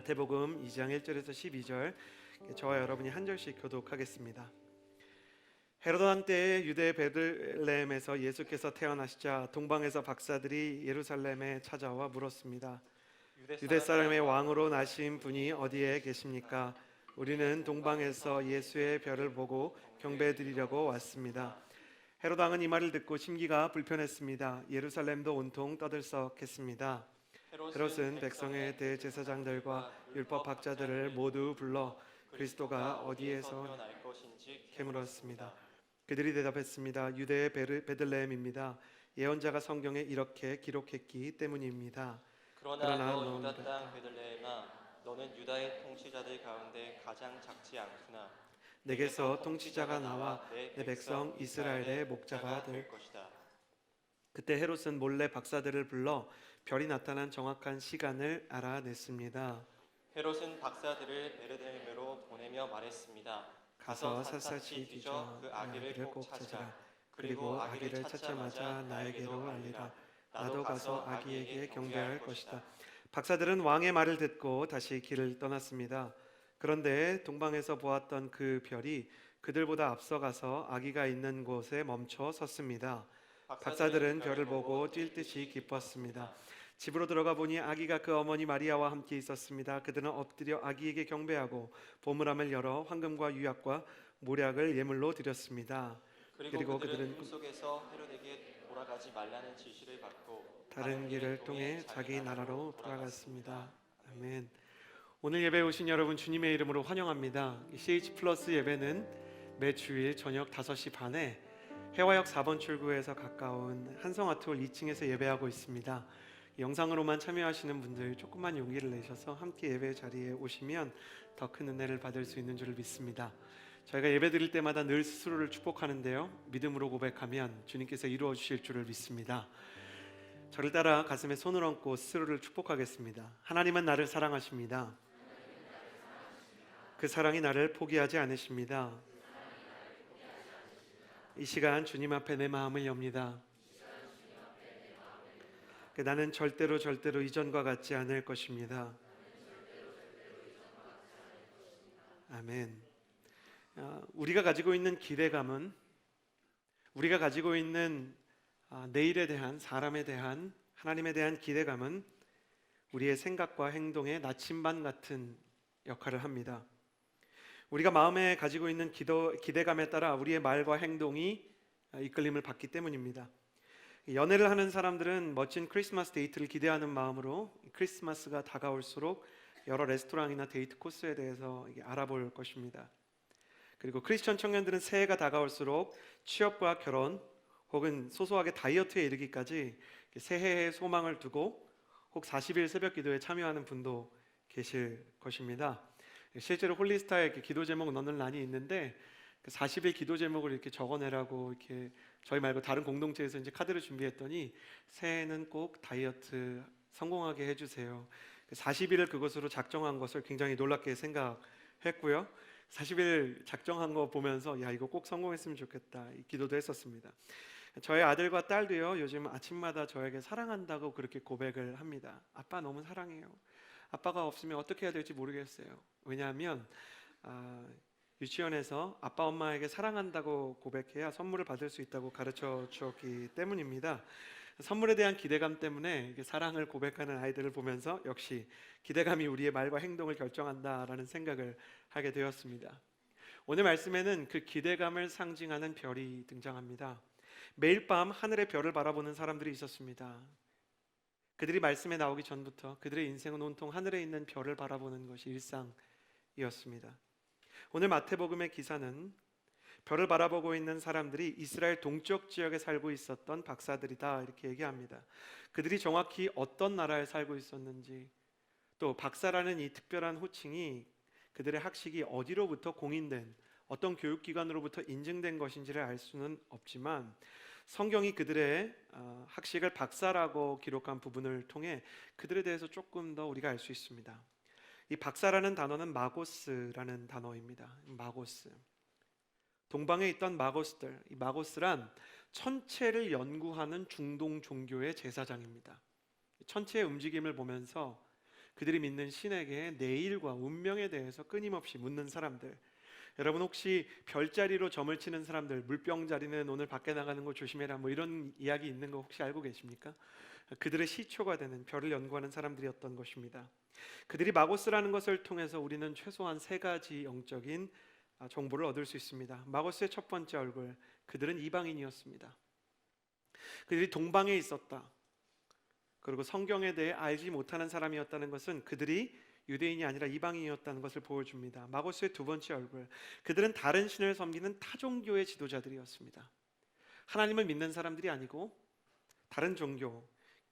마태복음 2장 1절에서 12절, 저와 여러분이 한 절씩 교독하겠습니다. 헤로드 왕 때에 유대 베들레헴에서 예수께서 태어나시자 동방에서 박사들이 예루살렘에 찾아와 물었습니다. 유대 사람의 왕으로 나신 분이 어디에 계십니까? 우리는 동방에서 예수의 별을 보고 경배드리려고 왔습니다. 헤로드 왕은 이 말을 듣고 심기가 불편했습니다. 예루살렘도 온통 떠들썩했습니다. 헤롯은 백성의 대제사장들과 율법학자들을 모두 불러 그리스도가 어디에서 날 것인지 캐물었습니다. 그들이 대답했습니다. 유대의 베들레헴입니다. 예언자가 성경에 이렇게 기록했기 때문입니다. 그러나 너 유다 땅 베들레헴아, 너는 유다의 통치자들 가운데 가장 작지 않구나. 내게서 통치자가 나와 내 백성 이스라엘의 목자가 될 것이다. 그때 헤롯은 몰래 박사들을 불러 별이 나타난 정확한 시간을 알아냈습니다. 헤롯은 박사들을 베들레헴으로 보내며 말했습니다. 가서 샅샅이 뒤져 그 아기를 꼭 찾으라. 그리고 아기를 찾자마자 나에게로 알리라. 나도 가서 아기에게 경배할 것이다. 박사들은 왕의 말을 듣고 다시 길을 떠났습니다. 그런데 동방에서 보았던 그 별이 그들보다 앞서가서 아기가 있는 곳에 멈춰 섰습니다. 박사들은 별을 보고 뛸 듯이 기뻤습니다. 집으로 들어가 보니 아기가 그 어머니 마리아와 함께 있었습니다. 그들은 엎드려 아기에게 경배하고 보물함을 열어 황금과 유약과 모략을 예물로 드렸습니다. 그리고 그들은 꿈속에서 헤롯에게 돌아가지 말라는 지시를 받고 다른 길을 통해 자기 나라로 돌아갔습니다. 아멘. 오늘 예배에 오신 여러분 주님의 이름으로 환영합니다. CH 플러스 예배는 매 주일 저녁 5시 반에 해화역 4번 출구에서 가까운 한성아트홀 2층에서 예배하고 있습니다. 영상으로만 참여하시는 분들 조금만 용기를 내셔서 함께 예배 자리에 오시면 더 큰 은혜를 받을 수 있는 줄 믿습니다. 저희가 예배 드릴 때마다 늘 스스로를 축복하는데요, 믿음으로 고백하면 주님께서 이루어 주실 줄을 믿습니다. 저를 따라 가슴에 손을 얹고 스스로를 축복하겠습니다. 하나님은 나를 사랑하십니다. 그 사랑이 나를 포기하지 않으십니다. 이 시간 주님 앞에 내 마음을 엽니다. 나는 절대로 이전과 같지 않을 것입니다. 아멘. 우리가 가지고 있는 기대감은, 우리가 가지고 있는 내일에 대한, 사람에 대한, 하나님에 대한 기대감은 우리의 생각과 행동의 나침반 같은 역할을 합니다. 우리가 마음에 가지고 있는 기대감에 따라 우리의 말과 행동이 이끌림을 받기 때문입니다. 연애를 하는 사람들은 멋진 크리스마스 데이트를 기대하는 마음으로 크리스마스가 다가올수록 여러 레스토랑이나 데이트 코스에 대해서 알아볼 것입니다. 그리고 크리스천 청년들은 새해가 다가올수록 취업과 결혼 혹은 소소하게 다이어트에 이르기까지 새해의 소망을 두고 혹 40일 새벽 기도에 참여하는 분도 계실 것입니다. 실제로 홀리스타에 기도 제목 넣는 란이 있는데 40일 기도 제목을 이렇게 적어내라고 이렇게 저희 말고 다른 공동체에서 이제 카드를 준비했더니 새해는 꼭 다이어트 성공하게 해주세요. 40일을 그것으로 작정한 것을 굉장히 놀랍게 생각했고요. 40일 작정한 거 보면서 야, 이거 꼭 성공했으면 좋겠다, 이 기도도 했었습니다. 저희 아들과 딸도요, 요즘 아침마다 저에게 사랑한다고 그렇게 고백을 합니다. 아빠 너무 사랑해요. 아빠가 없으면 어떻게 해야 될지 모르겠어요. 왜냐하면 유치원에서 아빠 엄마에게 사랑한다고 고백해야 선물을 받을 수 있다고 가르쳐 주었기 때문입니다. 선물에 대한 기대감 때문에 사랑을 고백하는 아이들을 보면서 역시 기대감이 우리의 말과 행동을 결정한다라는 생각을 하게 되었습니다. 오늘 말씀에는 그 기대감을 상징하는 별이 등장합니다. 매일 밤 하늘의 별을 바라보는 사람들이 있었습니다. 그들이 말씀에 나오기 전부터 그들의 인생은 온통 하늘에 있는 별을 바라보는 것이 일상이었습니다. 오늘 마태복음의 기사는 별을 바라보고 있는 사람들이 이스라엘 동쪽 지역에 살고 있었던 박사들이다, 이렇게 얘기합니다. 그들이 정확히 어떤 나라에 살고 있었는지, 또 박사라는 이 특별한 호칭이 그들의 학식이 어디로부터 공인된, 어떤 교육기관으로부터 인증된 것인지를 알 수는 없지만 성경이 그들의 학식을 박사라고 기록한 부분을 통해 그들에 대해서 조금 더 우리가 알 수 있습니다. 이 박사라는 단어는 마고스라는 단어입니다. 마고스. 동방에 있던 마고스들, 이 마고스란 천체를 연구하는 중동 종교의 제사장입니다. 천체의 움직임을 보면서 그들이 믿는 신에게 내일과 운명에 대해서 끊임없이 묻는 사람들. 여러분 혹시 별자리로 점을 치는 사람들, 물병자리는 오늘 밖에 나가는 거 조심해라 뭐 이런 이야기 있는 거 혹시 알고 계십니까? 그들의 시초가 되는 별을 연구하는 사람들이었던 것입니다. 그들이 마고스라는 것을 통해서 우리는 최소한 세 가지 영적인 정보를 얻을 수 있습니다. 마고스의 첫 번째 얼굴, 그들은 이방인이었습니다. 그들이 동방에 있었다. 그리고 성경에 대해 알지 못하는 사람이었다는 것은 그들이 유대인이 아니라 이방인이었다는 것을 보여줍니다. 마고스의 두 번째 얼굴, 그들은 다른 신을 섬기는 타종교의 지도자들이었습니다. 하나님을 믿는 사람들이 아니고 다른 종교,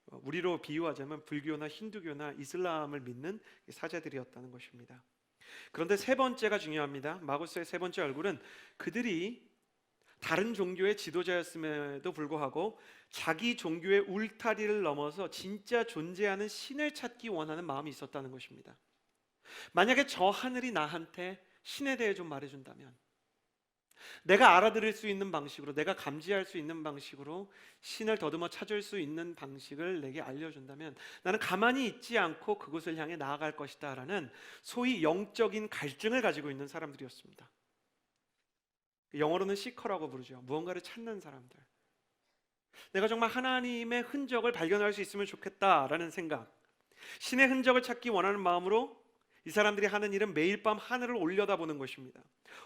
우리로 비유하자면 불교나 힌두교나 이슬람을 믿는 사제들이었다는 것입니다. 그런데 세 번째가 중요합니다. 마고스의 세 번째 얼굴은 그들이 다른 종교의 지도자였음에도 불구하고 자기 종교의 울타리를 넘어서 진짜 존재하는 신을 찾기 원하는 마음이 있었다는 것입니다. 만약에 저 하늘이 나한테 신에 대해 좀 말해준다면, 내가 알아들을 수 있는 방식으로, 내가 감지할 수 있는 방식으로 신을 더듬어 찾을 수 있는 방식을 내게 알려준다면 나는 가만히 있지 않고 그곳을 향해 나아갈 것이다 라는 소위 영적인 갈증을 가지고 있는 사람들이었습니다. 영어로는 시커라고 부르죠. 무언가를 찾는 사람들. 내가 정말 하나님의 흔적을 발견할 수 있으면 좋겠다라는 생각, 신의 흔적을 찾기 원하는 마음으로 이 사람들이 하는 일은 매일 밤 하늘을 올려다보는 것입니다.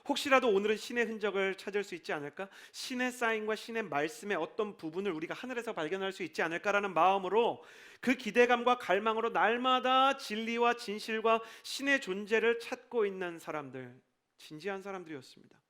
혹시라도 오늘은 신의 흔적을 찾을 수 있지 않을까? 신의 사인과 신의 말씀의 어떤 부분을 우리가 하늘에서 발견할 수 있지 않을까라는 마음으로, 그 기대감과 갈망으로 날마다 진리와 진실과 신의 존재를 찾고 있는 사람들, 진지한 사람들이었습니다.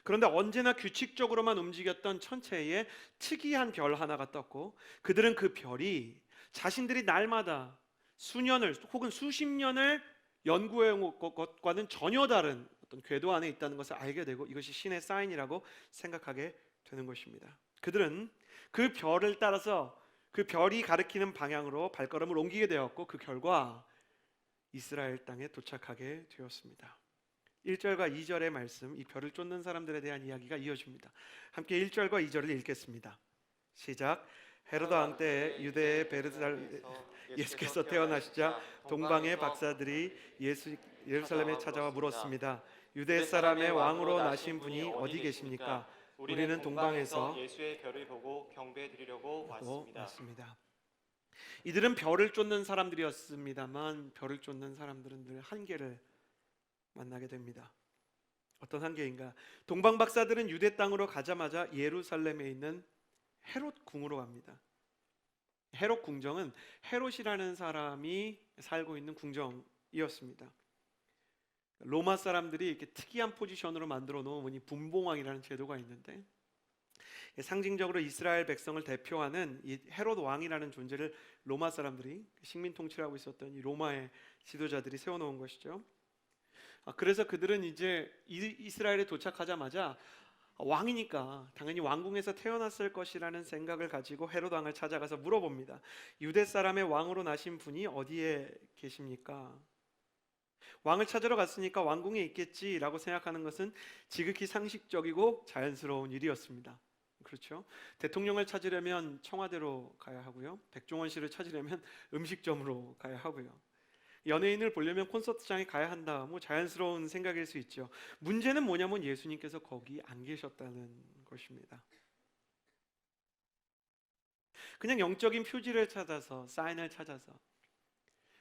그런데 언제나 규칙적으로만 움직였던 천체에 특이한 별 하나가 떴고, 그들은 그 별이 자신들이 날마다 수년을 혹은 수십 년을 연구해 온 것과는 전혀 다른 어떤 궤도 안에 있다는 것을 알게 되고, 이것이 신의 사인이라고 생각하게 되는 것입니다. 그들은 그 별을 따라서 그 별이 가리키는 방향으로 발걸음을 옮기게 되었고, 그 결과 이스라엘 땅에 도착하게 되었습니다. 1절과 2절의 말씀, 이 별을 쫓는 사람들에 대한 이야기가 이어집니다. 함께 1절과 2절을 읽겠습니다. 시작. 헤로드 왕 때 유대의 베르살 예수께서 태어나시자 동방의 박사들이 예루살렘에 찾아와 물었습니다. 유대 사람의 왕으로 나신 분이 어디 계십니까? 우리는 동방에서 예수의 별을 보고 경배 드리려고 왔습니다. 이들은 별을 쫓는 사람들이었습니다만, 별을 쫓는 사람들은 늘 한계를 만나게 됩니다. 어떤 한계인가? 동방 박사들은 유대 땅으로 가자마자 예루살렘에 있는 헤롯 궁으로 갑니다. 헤롯 궁정은 헤롯이라는 사람이 살고 있는 궁정이었습니다. 로마 사람들이 이렇게 특이한 포지션으로 만들어 놓은 분봉왕이라는 제도가 있는데, 상징적으로 이스라엘 백성을 대표하는 이 헤롯 왕이라는 존재를 로마 사람들이, 식민 통치를 하고 있었던 이 로마의 지도자들이 세워놓은 것이죠. 그래서 그들은 이제 이스라엘에 도착하자마자 왕이니까 당연히 왕궁에서 태어났을 것이라는 생각을 가지고 헤롯 왕을 찾아가서 물어봅니다. 유대 사람의 왕으로 나신 분이 어디에 계십니까? 왕을 찾으러 갔으니까 왕궁에 있겠지라고 생각하는 것은 지극히 상식적이고 자연스러운 일이었습니다. 그렇죠? 대통령을 찾으려면 청와대로 가야 하고요, 백종원 씨를 찾으려면 음식점으로 가야 하고요, 연예인을 보려면 콘서트장에 가야 한다, 뭐 자연스러운 생각일 수 있죠. 문제는 뭐냐면 예수님께서 거기 안 계셨다는 것입니다. 그냥 영적인 표지를 찾아서, 사인을 찾아서,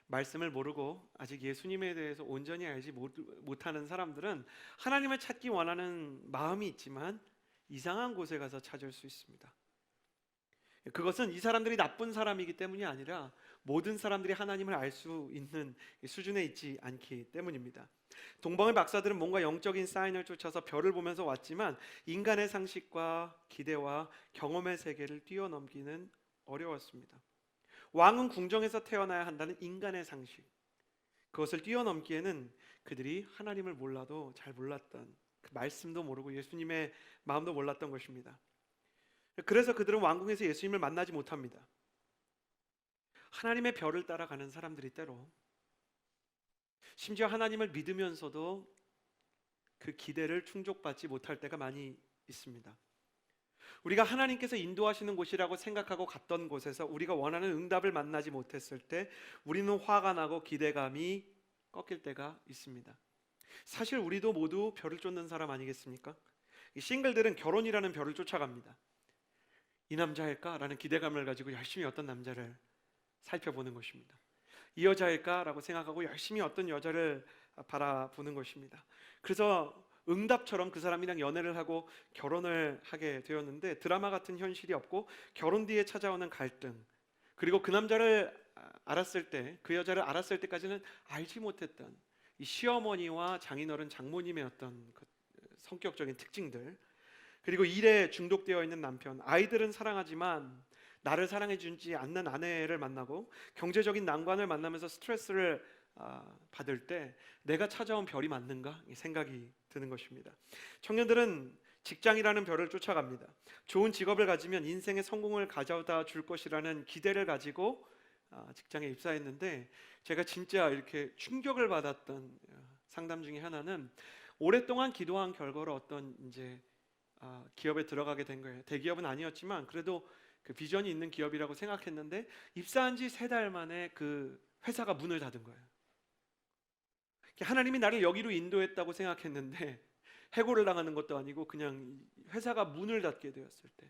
말씀을 모르고 아직 예수님에 대해서 온전히 알지 못하는 사람들은 하나님을 찾기 원하는 마음이 있지만 이상한 곳에 가서 찾을 수 있습니다. 그것은 이 사람들이 나쁜 사람이기 때문이 아니라 모든 사람들이 하나님을 알 수 있는 수준에 있지 않기 때문입니다. 동방의 박사들은 뭔가 영적인 사인을 쫓아서 별을 보면서 왔지만 인간의 상식과 기대와 경험의 세계를 뛰어넘기는 어려웠습니다. 왕은 궁정에서 태어나야 한다는 인간의 상식, 그것을 뛰어넘기에는 그들이 하나님을 몰라도 잘 몰랐던, 그 말씀도 모르고 예수님의 마음도 몰랐던 것입니다. 그래서 그들은 왕궁에서 예수님을 만나지 못합니다. 하나님의 별을 따라가는 사람들이 때로 심지어 하나님을 믿으면서도 그 기대를 충족받지 못할 때가 많이 있습니다. 우리가 하나님께서 인도하시는 곳이라고 생각하고 갔던 곳에서 우리가 원하는 응답을 만나지 못했을 때 우리는 화가 나고 기대감이 꺾일 때가 있습니다. 사실 우리도 모두 별을 쫓는 사람 아니겠습니까? 이 싱글들은 결혼이라는 별을 쫓아갑니다. 이 남자일까라는 기대감을 가지고 열심히 어떤 남자를 살펴보는 것입니다. 이 여자일까라고 생각하고 열심히 어떤 여자를 바라보는 것입니다. 그래서 응답처럼 그 사람이랑 연애를 하고 결혼을 하게 되었는데 드라마 같은 현실이 없고 결혼 뒤에 찾아오는 갈등, 그리고 그 남자를 알았을 때, 그 여자를 알았을 때까지는 알지 못했던 이 시어머니와 장인어른 장모님의 어떤 그 성격적인 특징들, 그리고 일에 중독되어 있는 남편, 아이들은 사랑하지만 나를 사랑해 주지 않는 아내를 만나고 경제적인 난관을 만나면서 스트레스를 받을 때 내가 찾아온 별이 맞는가 이 생각이 드는 것입니다. 청년들은 직장이라는 별을 쫓아갑니다. 좋은 직업을 가지면 인생의 성공을 가져다 줄 것이라는 기대를 가지고 직장에 입사했는데, 제가 진짜 이렇게 충격을 받았던 상담 중에 하나는 오랫동안 기도한 결과로 어떤 이제 기업에 들어가게 된 거예요. 대기업은 아니었지만 그래도 그 비전이 있는 기업이라고 생각했는데 입사한 지 3달 만에 그 회사가 문을 닫은 거예요. 하나님이 나를 여기로 인도했다고 생각했는데 해고를 당하는 것도 아니고 그냥 회사가 문을 닫게 되었을 때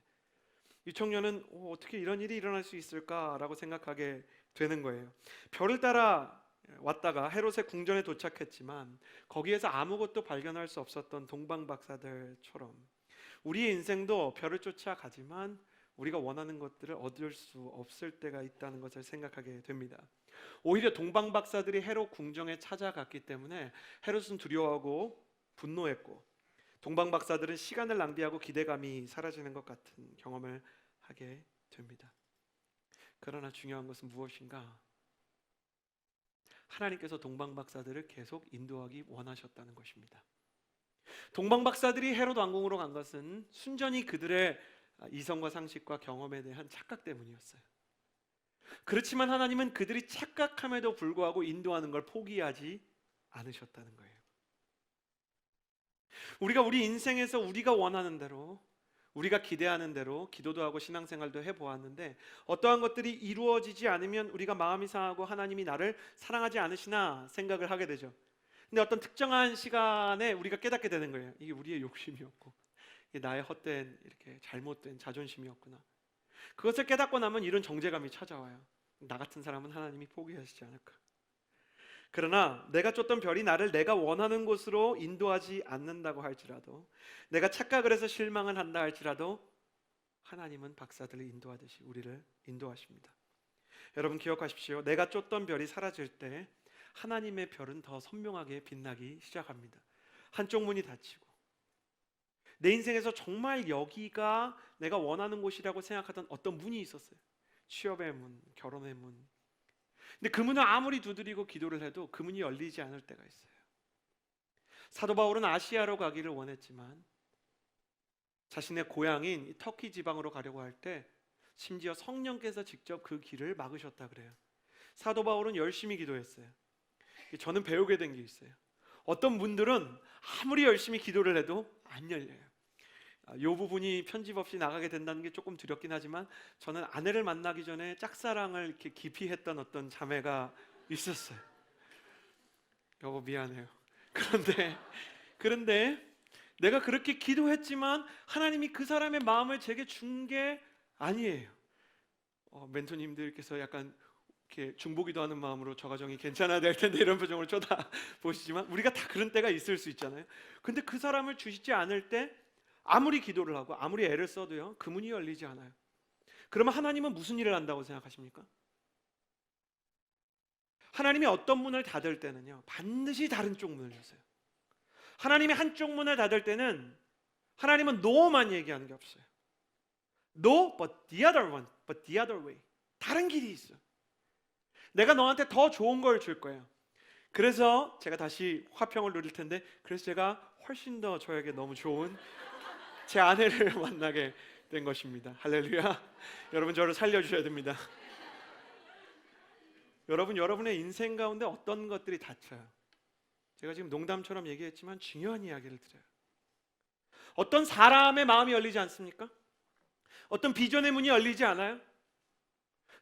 이 청년은 어떻게 이런 일이 일어날 수 있을까라고 생각하게 되는 거예요. 별을 따라 왔다가 헤롯의 궁전에 도착했지만 거기에서 아무것도 발견할 수 없었던 동방박사들처럼 우리의 인생도 별을 쫓아가지만 우리가 원하는 것들을 얻을 수 없을 때가 있다는 것을 생각하게 됩니다. 오히려 동방박사들이 헤롯 궁정에 찾아갔기 때문에 헤롯은 두려워하고 분노했고, 동방박사들은 시간을 낭비하고 기대감이 사라지는 것 같은 경험을 하게 됩니다. 그러나 중요한 것은 무엇인가? 하나님께서 동방박사들을 계속 인도하기 원하셨다는 것입니다. 동방박사들이 헤롯 왕궁으로 간 것은 순전히 그들의 이성과 상식과 경험에 대한 착각 때문이었어요. 그렇지만 하나님은 그들이 착각함에도 불구하고 인도하는 걸 포기하지 않으셨다는 거예요. 우리가 우리 인생에서 우리가 원하는 대로, 우리가 기대하는 대로 기도도 하고 신앙생활도 해보았는데 어떠한 것들이 이루어지지 않으면 우리가 마음이 상하고 하나님이 나를 사랑하지 않으시나 생각을 하게 되죠. 근데 어떤 특정한 시간에 우리가 깨닫게 되는 거예요. 이게 우리의 욕심이었고 이게 나의 헛된 이렇게 잘못된 자존심이었구나. 그것을 깨닫고 나면 이런 정죄감이 찾아와요. 나 같은 사람은 하나님이 포기하시지 않을까. 그러나 내가 쫓던 별이 나를 내가 원하는 곳으로 인도하지 않는다고 할지라도, 내가 착각을 해서 실망을 한다 할지라도 하나님은 박사들을 인도하듯이 우리를 인도하십니다. 여러분 기억하십시오. 내가 쫓던 별이 사라질 때 하나님의 별은 더 선명하게 빛나기 시작합니다. 한쪽 문이 닫히고 내 인생에서 정말 여기가 내가 원하는 곳이라고 생각하던 어떤 문이 있었어요. 취업의 문, 결혼의 문. 근데 그 문을 아무리 두드리고 기도를 해도 그 문이 열리지 않을 때가 있어요. 사도 바울은 아시아로 가기를 원했지만 자신의 고향인 터키 지방으로 가려고 할 때 심지어 성령께서 직접 그 길을 막으셨다 그래요. 사도 바울은 열심히 기도했어요. 저는 배우게 된 게 있어요. 어떤 분들은 아무리 열심히 기도를 해도 안 열려요. 이 부분이 편집 없이 나가게 된다는 게 조금 두렵긴 하지만 저는 아내를 만나기 전에 짝사랑을 이렇게 깊이 했던 어떤 자매가 있었어요. 여보 미안해요. 그런데 내가 그렇게 기도했지만 하나님이 그 사람의 마음을 제게 준 게 아니에요. 멘토님들께서 약간 이렇게 중보기도 하는 마음으로 저 가정이 괜찮아야 될 텐데 이런 표정으로 쳐다보시지만 우리가 다 그런 때가 있을 수 있잖아요. 근데 그 사람을 주시지 않을 때 아무리 기도를 하고 아무리 애를 써도요 그 문이 열리지 않아요. 그러면 하나님은 무슨 일을 한다고 생각하십니까? 하나님이 어떤 문을 닫을 때는요 반드시 다른 쪽 문을 여세요. 하나님이 한쪽 문을 닫을 때는 하나님은 no만 얘기하는 게 없어요. No, but the other one, but the other way. 다른 길이 있어. 내가 너한테 더 좋은 걸 줄 거예요. 그래서 제가 다시 화평을 누릴 텐데, 그래서 제가 훨씬 더 저에게 너무 좋은 제 아내를 만나게 된 것입니다. 할렐루야. 여러분 저를 살려주셔야 됩니다. 여러분의 인생 가운데 어떤 것들이 닫혀요? 제가 지금 농담처럼 얘기했지만 중요한 이야기를 드려요. 어떤 사람의 마음이 열리지 않습니까? 어떤 비전의 문이 열리지 않아요?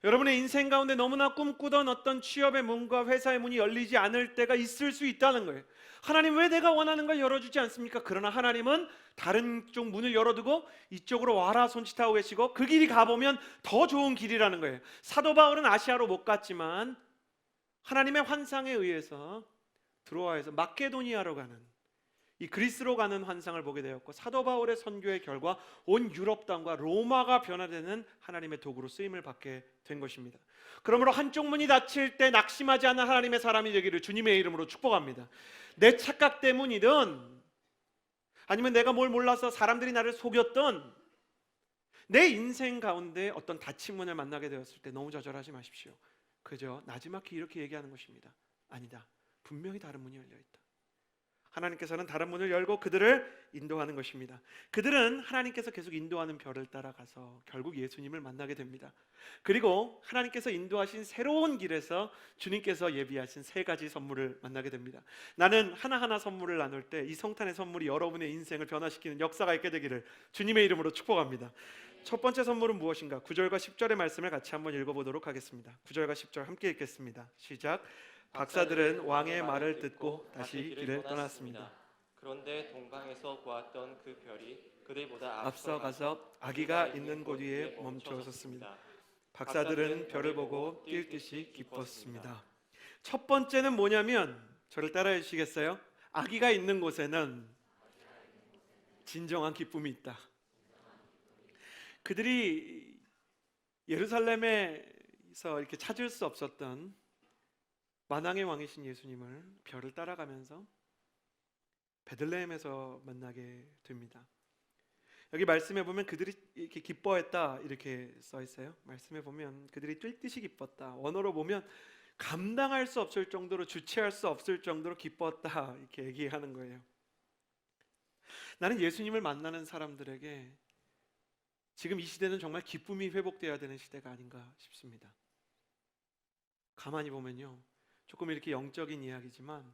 여러분의 인생 가운데 너무나 꿈꾸던 어떤 취업의 문과 회사의 문이 열리지 않을 때가 있을 수 있다는 거예요. 하나님, 왜 내가 원하는 걸 열어주지 않습니까? 그러나 하나님은 다른 쪽 문을 열어두고 이쪽으로 와라 손짓하고 계시고, 그 길이 가보면 더 좋은 길이라는 거예요. 사도 바울은 아시아로 못 갔지만 하나님의 환상에 의해서 드로아에서 마케도니아로 가는, 이 그리스로 가는 환상을 보게 되었고, 사도 바울의 선교의 결과 온 유럽 땅과 로마가 변화되는 하나님의 도구로 쓰임을 받게 된 것입니다. 그러므로 한쪽 문이 닫힐 때 낙심하지 않는 하나님의 사람이 되기를 주님의 이름으로 축복합니다. 내 착각 때문이든 아니면 내가 뭘 몰라서 사람들이 나를 속였던 내 인생 가운데 어떤 닫힌 문을 만나게 되었을 때 너무 좌절하지 마십시오. 그저 나지막히 이렇게 얘기하는 것입니다. 아니다, 분명히 다른 문이 열려있다. 하나님께서는 다른 문을 열고 그들을 인도하는 것입니다. 그들은 하나님께서 계속 인도하는 별을 따라가서 결국 예수님을 만나게 됩니다. 그리고 하나님께서 인도하신 새로운 길에서 주님께서 예비하신 세 가지 선물을 만나게 됩니다. 나는 하나하나 선물을 나눌 때 이 성탄의 선물이 여러분의 인생을 변화시키는 역사가 있게 되기를 주님의 이름으로 축복합니다. 첫 번째 선물은 무엇인가? 9절과 10절의 말씀을 같이 한번 읽어보도록 하겠습니다. 9절과 10절 함께 읽겠습니다. 시작. 박사들은 왕의 말을 듣고 다시 길을 떠났습니다. 그런데 동방에서 보았던 그 별이 그들보다 앞서 가서 아기가 있는 곳 위에 멈춰 섰습니다. 박사들은 별을 보고 뛸 듯이 기뻤습니다. 첫 번째는 뭐냐면, 저를 따라해 주시겠어요? 아기가 있는 곳에는 진정한 기쁨이 있다. 그들이 예루살렘에서 이렇게 찾을 수 없었던 만왕의 왕이신 예수님을 별을 따라가면서 베들레헴에서 만나게 됩니다. 여기 말씀에 보면 그들이 이렇게 기뻐했다 이렇게 써 있어요. 말씀에 보면 그들이 뛸 듯이 기뻤다. 원어로 보면 감당할 수 없을 정도로, 주체할 수 없을 정도로 기뻤다 이렇게 얘기하는 거예요. 나는 예수님을 만나는 사람들에게 지금 이 시대는 정말 기쁨이 회복되어야 되는 시대가 아닌가 싶습니다. 가만히 보면요, 조금 이렇게 영적인 이야기지만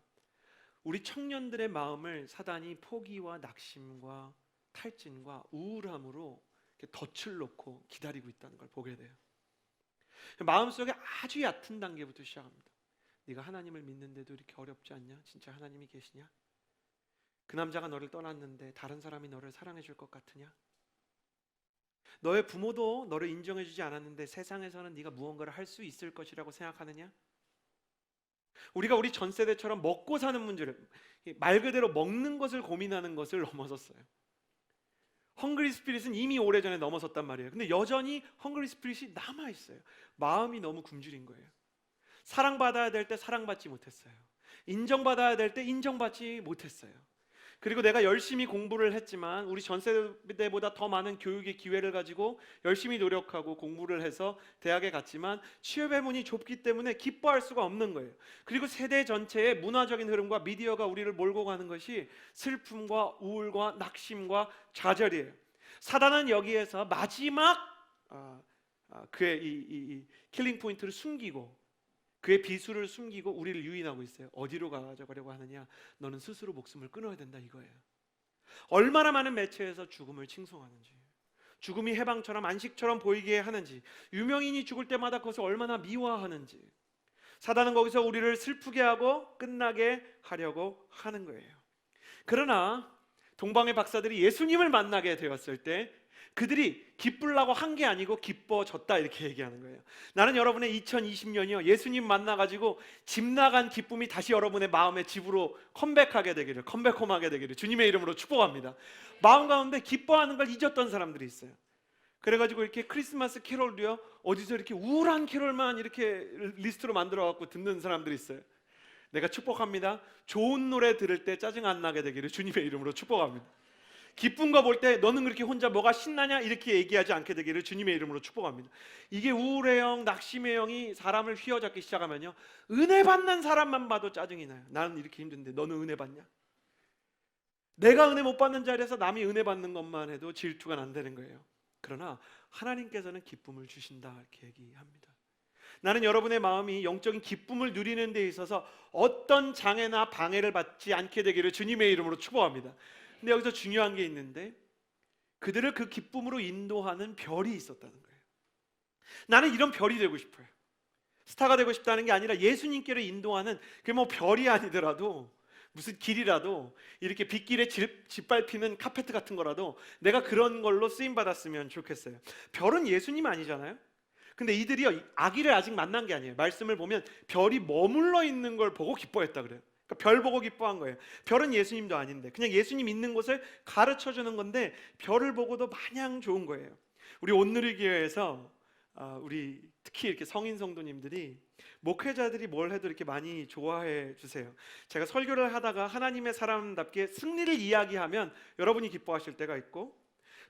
우리 청년들의 마음을 사단이 포기와 낙심과 탈진과 우울함으로 이렇게 덫을 놓고 기다리고 있다는 걸 보게 돼요. 마음속에 아주 얕은 단계부터 시작합니다. 네가 하나님을 믿는데도 이렇게 어렵지 않냐? 진짜 하나님이 계시냐? 그 남자가 너를 떠났는데 다른 사람이 너를 사랑해 줄 것 같으냐? 너의 부모도 너를 인정해 주지 않았는데 세상에서는 네가 무언가를 할 수 있을 것이라고 생각하느냐? 우리가 우리 전 세대처럼 먹고 사는 문제를, 말 그대로 먹는 것을 고민하는 것을 넘어섰어요. 헝그리 스피릿은 이미 오래전에 넘어섰단 말이에요. 근데 여전히 헝그리 스피릿이 남아있어요. 마음이 너무 굶주린 거예요. 사랑받아야 될 때 사랑받지 못했어요. 인정받아야 될 때 인정받지 못했어요. 그리고 내가 열심히 공부를 했지만 우리 전 세대보다 더 많은 교육의 기회를 가지고 열심히 노력하고 공부를 해서 대학에 갔지만 취업의 문이 좁기 때문에 기뻐할 수가 없는 거예요. 그리고 세대 전체의 문화적인 흐름과 미디어가 우리를 몰고 가는 것이 슬픔과 우울과 낙심과 좌절이에요. 사단은 여기에서 마지막 그의 이 킬링 포인트를 숨기고, 그의 비수를 숨기고 우리를 유인하고 있어요. 어디로 가져가려고 하느냐? 너는 스스로 목숨을 끊어야 된다 이거예요. 얼마나 많은 매체에서 죽음을 칭송하는지, 죽음이 해방처럼 안식처럼 보이게 하는지, 유명인이 죽을 때마다 그것을 얼마나 미화하는지, 사단은 거기서 우리를 슬프게 하고 끝나게 하려고 하는 거예요. 그러나 동방의 박사들이 예수님을 만나게 되었을 때 그들이 기쁘려고 한 게 아니고 기뻐졌다 이렇게 얘기하는 거예요. 나는 여러분의 2020년이요, 예수님 만나가지고 집 나간 기쁨이 다시 여러분의 마음의 집으로 컴백하게 되기를, 컴백홈하게 되기를 주님의 이름으로 축복합니다. 마음 가운데 기뻐하는 걸 잊었던 사람들이 있어요. 그래가지고 이렇게 크리스마스 캐롤도요, 어디서 이렇게 우울한 캐롤만 이렇게 리스트로 만들어갖고 듣는 사람들이 있어요. 내가 축복합니다. 좋은 노래 들을 때 짜증 안 나게 되기를 주님의 이름으로 축복합니다. 기쁜 거 볼 때 너는 그렇게 혼자 뭐가 신나냐 이렇게 얘기하지 않게 되기를 주님의 이름으로 축복합니다. 이게 우울의 영, 낙심의 영이 사람을 휘어잡기 시작하면요, 은혜 받는 사람만 봐도 짜증이 나요. 나는 이렇게 힘든데 너는 은혜 받냐? 내가 은혜 못 받는 자리에서 남이 은혜 받는 것만 해도 질투가 난다는 거예요. 그러나 하나님께서는 기쁨을 주신다 이렇게 얘기합니다. 나는 여러분의 마음이 영적인 기쁨을 누리는 데 있어서 어떤 장애나 방해를 받지 않게 되기를 주님의 이름으로 축복합니다. 근데 여기서 중요한 게 있는데, 그들을 그 기쁨으로 인도하는 별이 있었다는 거예요. 나는 이런 별이 되고 싶어요. 스타가 되고 싶다는 게 아니라 예수님께로 인도하는, 그게 뭐 별이 아니더라도 무슨 길이라도 이렇게 빗길에 짓밟히는 카페트 같은 거라도 내가 그런 걸로 쓰임 받았으면 좋겠어요. 별은 예수님 아니잖아요. 근데 이들이 아기를 아직 만난 게 아니에요. 말씀을 보면 별이 머물러 있는 걸 보고 기뻐했다 그래요. 그러니까 별 보고 기뻐한 거예요. 별은 예수님도 아닌데 그냥 예수님 있는 곳을 가르쳐 주는 건데 별을 보고도 마냥 좋은 거예요. 우리 온누리교회에서 우리 특히 이렇게 성인 성도님들이, 목회자들이 뭘 해도 이렇게 많이 좋아해 주세요. 제가 설교를 하다가 하나님의 사람답게 승리를 이야기하면 여러분이 기뻐하실 때가 있고,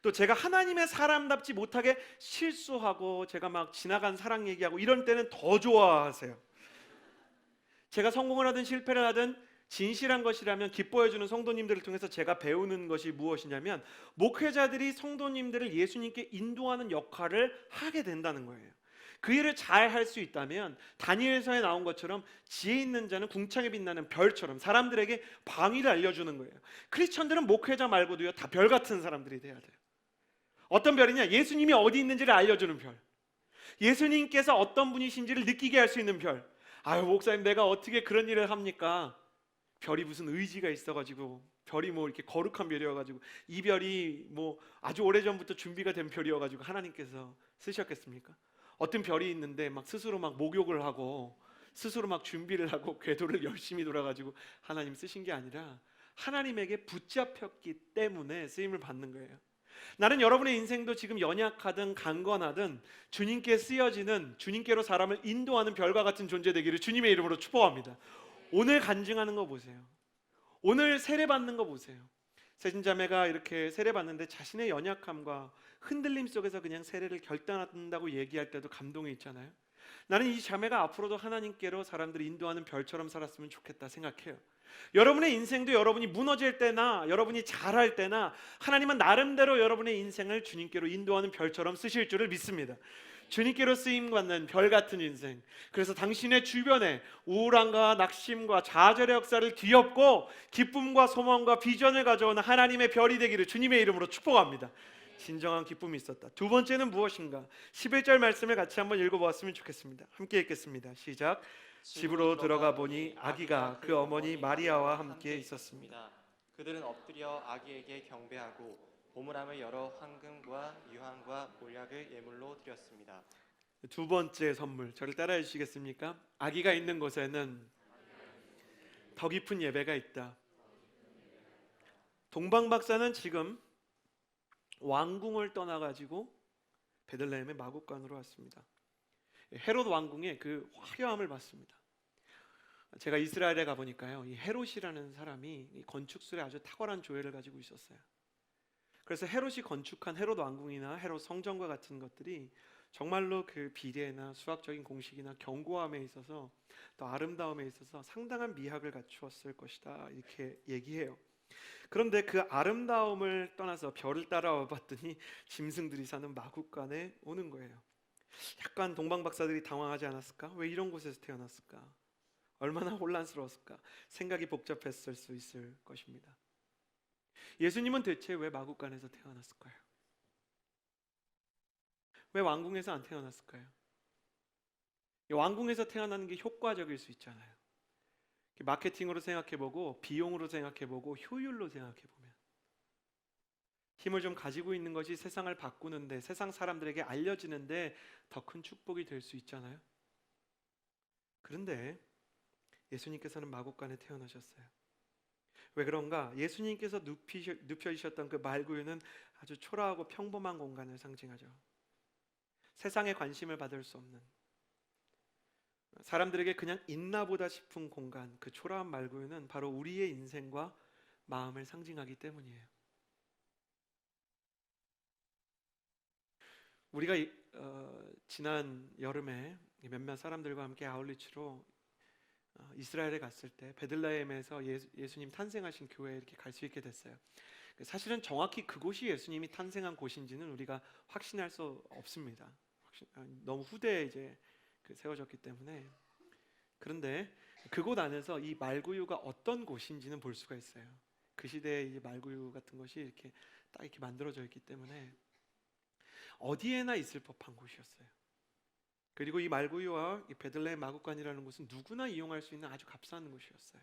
또 제가 하나님의 사람답지 못하게 실수하고 제가 막 지나간 사랑 얘기하고 이런 때는 더 좋아하세요. 제가 성공을 하든 실패를 하든 진실한 것이라면 기뻐해주는 성도님들을 통해서 제가 배우는 것이 무엇이냐면, 목회자들이 성도님들을 예수님께 인도하는 역할을 하게 된다는 거예요. 그 일을 잘 할 수 있다면 다니엘서에 나온 것처럼 지혜 있는 자는 궁창에 빛나는 별처럼 사람들에게 방위를 알려주는 거예요. 크리스천들은 목회자 말고도요 다 별 같은 사람들이 돼야 돼요. 어떤 별이냐? 예수님이 어디 있는지를 알려주는 별, 예수님께서 어떤 분이신지를 느끼게 할 수 있는 별. 아유 목사님, 내가 어떻게 그런 일을 합니까? 별이 무슨 의지가 있어가지고, 별이 뭐 이렇게 거룩한 별이어가지고, 이 별이 뭐 아주 오래전부터 준비가 된 별이어가지고 하나님께서 쓰셨겠습니까? 어떤 별이 있는데 막 스스로 막 목욕을 하고 스스로 막 준비를 하고 궤도를 열심히 돌아가지고 하나님 쓰신 게 아니라 하나님에게 붙잡혔기 때문에 쓰임을 받는 거예요. 나는 여러분의 인생도 지금 연약하든 강건하든 주님께 쓰여지는, 주님께로 사람을 인도하는 별과 같은 존재 되기를 주님의 이름으로 축복합니다. 오늘 간증하는 거 보세요. 오늘 세례받는 거 보세요. 세진자매가 이렇게 세례받는데 자신의 연약함과 흔들림 속에서 그냥 세례를 결단한다고 얘기할 때도 감동이 있잖아요. 나는 이 자매가 앞으로도 하나님께로 사람들을 인도하는 별처럼 살았으면 좋겠다 생각해요. 여러분의 인생도 여러분이 무너질 때나 여러분이 잘할 때나 하나님은 나름대로 여러분의 인생을 주님께로 인도하는 별처럼 쓰실 줄을 믿습니다. 주님께로 쓰임받는 별 같은 인생, 그래서 당신의 주변에 우울함과 낙심과 좌절의 역사를 뒤엎고 기쁨과 소망과 비전을 가져오는 하나님의 별이 되기를 주님의 이름으로 축복합니다. 진정한 기쁨이 있었다. 두 번째는 무엇인가? 11절 말씀을 같이 한번 읽어보았으면 좋겠습니다. 함께 읽겠습니다. 시작. 집으로 들어가 보니 아기가 그 어머니 마리아와 함께 있었습니다. 그들은 엎드려 아기에게 경배하고 보물함을 열어 황금과 유황과 몰약을 예물로 드렸습니다. 두 번째 선물, 저를 따라해 주시겠습니까? 아기가 있는 곳에는 더 깊은 예배가 있다. 동방 박사는 지금 왕궁을 떠나가지고 베들레헴의 마국간으로 왔습니다. 헤롯 왕궁의 그 화려함을 봤습니다. 제가 이스라엘에 가보니까요, 이 헤롯이라는 사람이 이 건축술에 아주 탁월한 조예를 가지고 있었어요. 그래서 헤롯이 건축한 헤롯 왕궁이나 헤롯 성전과 같은 것들이 정말로 그 비례나 수학적인 공식이나 견고함에 있어서 또 아름다움에 있어서 상당한 미학을 갖추었을 것이다, 이렇게 얘기해요. 그런데 그 아름다움을 떠나서 별을 따라와 봤더니 짐승들이 사는 마국간에 오는 거예요. 약간 동방 박사들이 당황하지 않았을까? 왜 이런 곳에서 태어났을까? 얼마나 혼란스러웠을까? 생각이 복잡했을 수 있을 것입니다. 예수님은 대체 왜 마국간에서 태어났을까요? 왜 왕궁에서 안 태어났을까요? 왕궁에서 태어나는 게 효과적일 수 있잖아요. 마케팅으로 생각해보고 비용으로 생각해보고 효율로 생각해보면 힘을 좀 가지고 있는 것이 세상을 바꾸는데, 세상 사람들에게 알려지는데 더 큰 축복이 될 수 있잖아요. 그런데 예수님께서는 마국간에 태어나셨어요. 왜 그런가? 예수님께서 눕혀주셨던 그 말구유는 아주 초라하고 평범한 공간을 상징하죠. 세상에 관심을 받을 수 없는, 사람들에게 그냥 있나 보다 싶은 공간, 그 초라한 말구유는 바로 우리의 인생과 마음을 상징하기 때문이에요. 우리가 지난 여름에 몇몇 사람들과 함께 아울리치로 이스라엘에 갔을 때 베들레헴에서 예수님 탄생하신 교회에 이렇게 갈 수 있게 됐어요. 사실은 정확히 그곳이 예수님이 탄생한 곳인지는 우리가 확신할 수 없습니다. 너무 후대에 이제 세워졌기 때문에. 그런데 그곳 안에서 이 말구유가 어떤 곳인지는 볼 수가 있어요. 그 시대의 이 말구유 같은 것이 이렇게 딱 이렇게 만들어져 있기 때문에 어디에나 있을 법한 곳이었어요. 그리고 이 말구유와 이 베들레헴 마구간이라는 곳은 누구나 이용할 수 있는 아주 값싼 곳이었어요.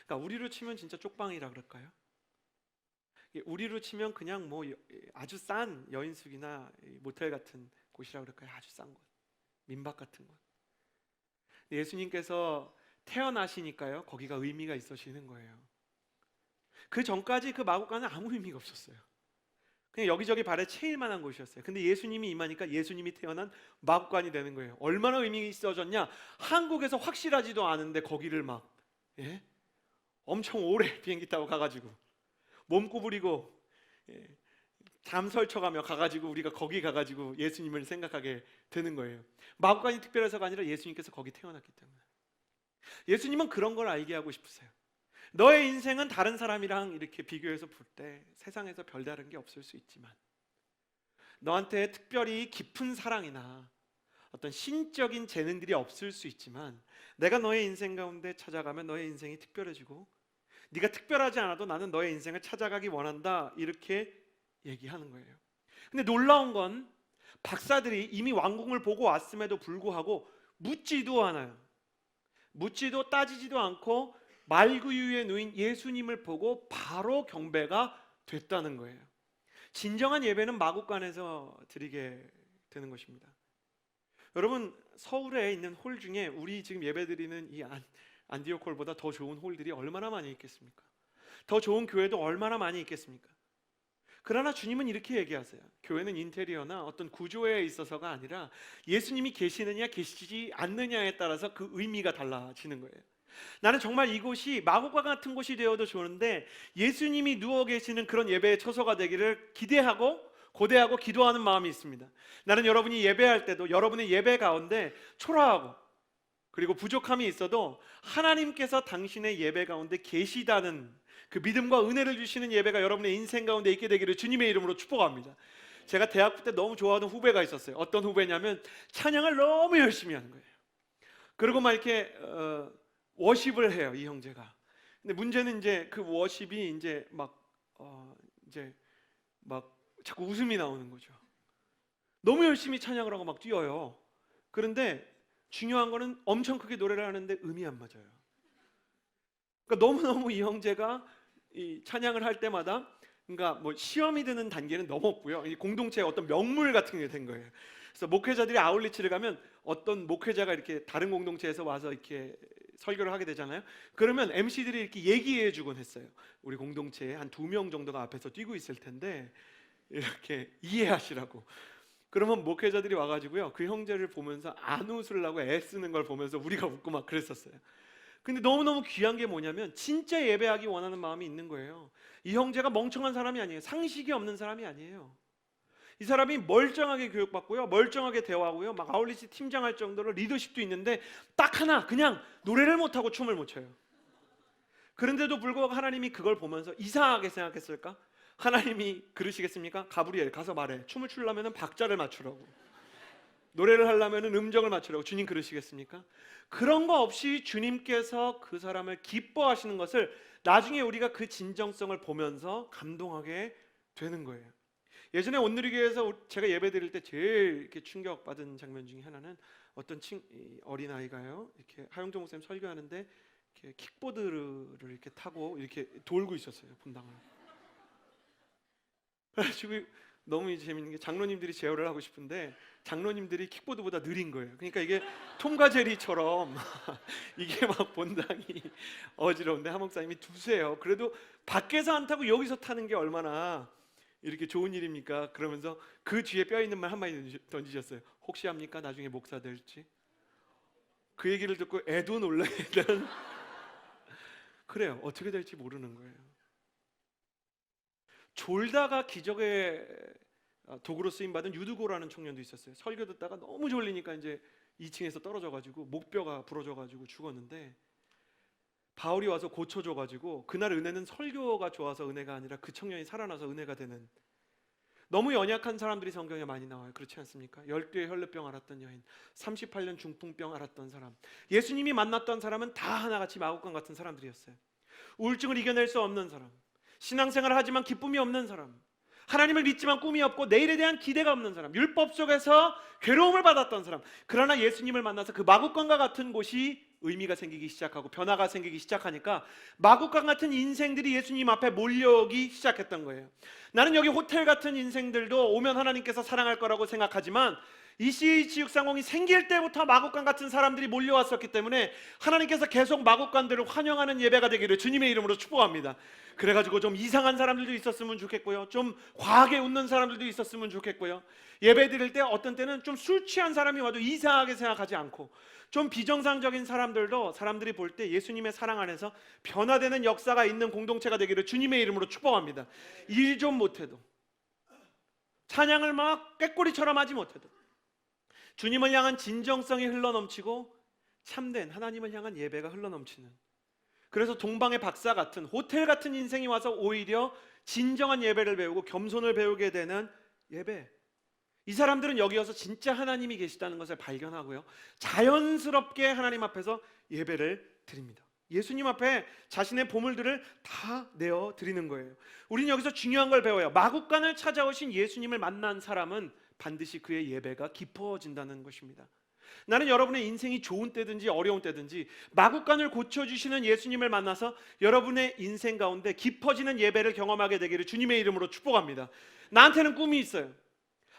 그러니까 우리로 치면 진짜 쪽방이라 그럴까요? 우리로 치면 그냥 뭐 아주 싼 여인숙이나 모텔 같은 곳이라 그럴까요? 아주 싼 곳, 민박 같은 곳. 예수님께서 태어나시니까요, 거기가 의미가 있어지는 거예요. 그 전까지 그 마구간은 아무 의미가 없었어요. 그냥 여기저기 발에 채일 만한 곳이었어요. 근데 예수님이 임하니까 예수님이 태어난 마구간이 되는 거예요. 얼마나 의미가 있어졌냐? 한국에서 확실하지도 않은데 거기를 막 엄청 오래 비행기 타고 가가지고 몸 구부리고 잠 설쳐가며 가가지고 우리가 거기 가가지고 예수님을 생각하게 되는 거예요. 마구간이 특별해서가 아니라 예수님께서 거기 태어났기 때문에. 예수님은 그런 걸 알게 하고 싶으세요. 너의 인생은 다른 사람이랑 이렇게 비교해서 볼 때 세상에서 별다른 게 없을 수 있지만, 너한테 특별히 깊은 사랑이나 어떤 신적인 재능들이 없을 수 있지만, 내가 너의 인생 가운데 찾아가면 너의 인생이 특별해지고, 네가 특별하지 않아도 나는 너의 인생을 찾아가기 원한다, 이렇게 얘기하는 거예요. 근데 놀라운 건 박사들이 이미 왕궁을 보고 왔음에도 불구하고 묻지도 않아요. 묻지도 따지지도 않고 말구유에 누인 예수님을 보고 바로 경배가 됐다는 거예요. 진정한 예배는 마구간에서 드리게 되는 것입니다. 여러분, 서울에 있는 홀 중에 우리 지금 예배드리는 이 안디옥 홀보다 더 좋은 홀들이 얼마나 많이 있겠습니까? 더 좋은 교회도 얼마나 많이 있겠습니까? 그러나 주님은 이렇게 얘기하세요. 교회는 인테리어나 어떤 구조에 있어서가 아니라 예수님이 계시느냐 계시지 않느냐에 따라서 그 의미가 달라지는 거예요. 나는 정말 이곳이 마구간 같은 곳이 되어도 좋은데 예수님이 누워 계시는 그런 예배의 처소가 되기를 기대하고 고대하고 기도하는 마음이 있습니다. 나는 여러분이 예배할 때도 여러분의 예배 가운데 초라하고 그리고 부족함이 있어도 하나님께서 당신의 예배 가운데 계시다는 그 믿음과 은혜를 주시는 예배가 여러분의 인생 가운데 있게 되기를 주님의 이름으로 축복합니다. 제가 대학부 때 너무 좋아하는 후배가 있었어요. 어떤 후배냐면 찬양을 너무 열심히 하는 거예요. 그리고 막 이렇게 워십을 해요, 이 형제가. 근데 문제는 이제 그 워십이 이제 막 자꾸 웃음이 나오는 거죠. 너무 열심히 찬양을 하고 막 뛰어요. 그런데 중요한 거는 엄청 크게 노래를 하는데 음이 안 맞아요. 그러니까 너무너무 이 형제가 이 찬양을 할 때마다, 그러니까 뭐 시험이 드는 단계는 넘었고요. 이 공동체의 어떤 명물 같은 게 된 거예요. 그래서 목회자들이 아울리치를 가면 어떤 목회자가 이렇게 다른 공동체에서 와서 이렇게 설교를 하게 되잖아요. 그러면 MC들이 이렇게 얘기해 주곤 했어요. 우리 공동체에 한 2명 정도가 앞에서 뛰고 있을 텐데 이렇게 이해하시라고. 그러면 목회자들이 와가지고요, 그 형제를 보면서 안 웃으려고 애쓰는 걸 보면서 우리가 웃고 막 그랬었어요. 근데 너무너무 귀한 게 뭐냐면 진짜 예배하기 원하는 마음이 있는 거예요. 이 형제가 멍청한 사람이 아니에요. 상식이 없는 사람이 아니에요. 이 사람이 멀쩡하게 교육받고요, 멀쩡하게 대화하고요, 막 아울리치 팀장 할 정도로 리더십도 있는데 딱 하나, 그냥 노래를 못하고 춤을 못 춰요. 그런데도 불구하고 하나님이 그걸 보면서 이상하게 생각했을까? 하나님이 그러시겠습니까? 가브리엘 가서 말해. 춤을 추려면 박자를 맞추라고, 노래를 하려면 음정을 맞추라고. 주님 그러시겠습니까? 그런 거 없이 주님께서 그 사람을 기뻐하시는 것을 나중에 우리가 그 진정성을 보면서 감동하게 되는 거예요. 예전에 온누리교회에서 제가 예배 드릴 때 제일 이렇게 충격받은 장면 중에 하나는 어떤 어린아이가요, 이렇게 하영종 목사님 설교하는데 이렇게 킥보드를 이렇게 타고 이렇게 돌고 있었어요, 분당을. 그래가지고 너무 재밌는 게 장로님들이 제어를 하고 싶은데 장로님들이 킥보드보다 느린 거예요. 그러니까 이게 톰과 제리처럼 이게 막 본당이 어지러운데 한 목사님이 두세요. 그래도 밖에서 안 타고 여기서 타는 게 얼마나 이렇게 좋은 일입니까? 그러면서 그 뒤에 뼈 있는 말 한마디 던지셨어요. 혹시 합니까? 나중에 목사 될지. 그 얘기를 듣고 애도 놀라야 되는. 그래요. 어떻게 될지 모르는 거예요. 졸다가 기적의 도구로 쓰임받은 유두고라는 청년도 있었어요. 설교 듣다가 너무 졸리니까 이제 2층에서 떨어져가지고 목뼈가 부러져가지고 죽었는데 바울이 와서 고쳐줘가지고 그날 은혜는 설교가 좋아서 은혜가 아니라 그 청년이 살아나서 은혜가 되는. 너무 연약한 사람들이 성경에 많이 나와요. 그렇지 않습니까? 12의 혈루병 앓았던 여인, 38년 중풍병 앓았던 사람, 예수님이 만났던 사람은 다 하나같이 마구간 같은 사람들이었어요. 우울증을 이겨낼 수 없는 사람, 신앙생활을 하지만 기쁨이 없는 사람, 하나님을 믿지만 꿈이 없고 내일에 대한 기대가 없는 사람, 율법 속에서 괴로움을 받았던 사람, 그러나 예수님을 만나서 그 마국간과 같은 곳이 의미가 생기기 시작하고 변화가 생기기 시작하니까 마국간 같은 인생들이 예수님 앞에 몰려오기 시작했던 거예요. 나는 여기 호텔 같은 인생들도 오면 하나님께서 사랑할 거라고 생각하지만 이 CH630이 생길 때부터 마국간 같은 사람들이 몰려왔었기 때문에 하나님께서 계속 마국간들을 환영하는 예배가 되기를 주님의 이름으로 축복합니다. 그래가지고 좀 이상한 사람들도 있었으면 좋겠고요, 좀 과하게 웃는 사람들도 있었으면 좋겠고요, 예배 드릴 때 어떤 때는 좀 술 취한 사람이 와도 이상하게 생각하지 않고 좀 비정상적인 사람들도 사람들이 볼 때 예수님의 사랑 안에서 변화되는 역사가 있는 공동체가 되기를 주님의 이름으로 축복합니다. 일 좀 못해도, 찬양을 막 꾀꼬리처럼 하지 못해도 주님을 향한 진정성이 흘러넘치고 참된 하나님을 향한 예배가 흘러넘치는, 그래서 동방의 박사 같은 호텔 같은 인생이 와서 오히려 진정한 예배를 배우고 겸손을 배우게 되는 예배, 이 사람들은 여기 와서 진짜 하나님이 계시다는 것을 발견하고요, 자연스럽게 하나님 앞에서 예배를 드립니다. 예수님 앞에 자신의 보물들을 다 내어 드리는 거예요. 우리는 여기서 중요한 걸 배워요. 마국간을 찾아오신 예수님을 만난 사람은 반드시 그의 예배가 깊어진다는 것입니다. 나는 여러분의 인생이 좋은 때든지 어려운 때든지 마국간을 고쳐주시는 예수님을 만나서 여러분의 인생 가운데 깊어지는 예배를 경험하게 되기를 주님의 이름으로 축복합니다. 나한테는 꿈이 있어요.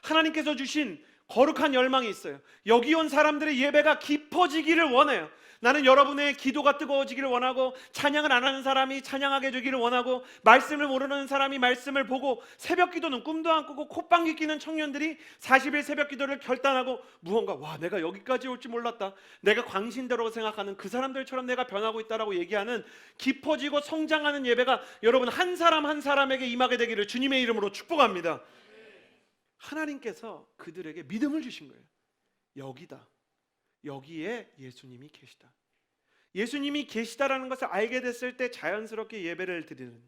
하나님께서 주신 거룩한 열망이 있어요. 여기 온 사람들의 예배가 깊어지기를 원해요. 나는 여러분의 기도가 뜨거워지기를 원하고, 찬양을 안 하는 사람이 찬양하게 되기를 원하고, 말씀을 모르는 사람이 말씀을 보고, 새벽 기도는 꿈도 안 꾸고 콧방귀 뀌는 청년들이 40일 새벽 기도를 결단하고 무언가, 와, 내가 여기까지 올 줄 몰랐다, 내가 광신대로 생각하는 그 사람들처럼 내가 변하고 있다라고 얘기하는 깊어지고 성장하는 예배가 여러분 한 사람 한 사람에게 임하게 되기를 주님의 이름으로 축복합니다. 하나님께서 그들에게 믿음을 주신 거예요. 여기다, 여기에 예수님이 계시다. 예수님이 계시다라는 것을 알게 됐을 때 자연스럽게 예배를 드리는,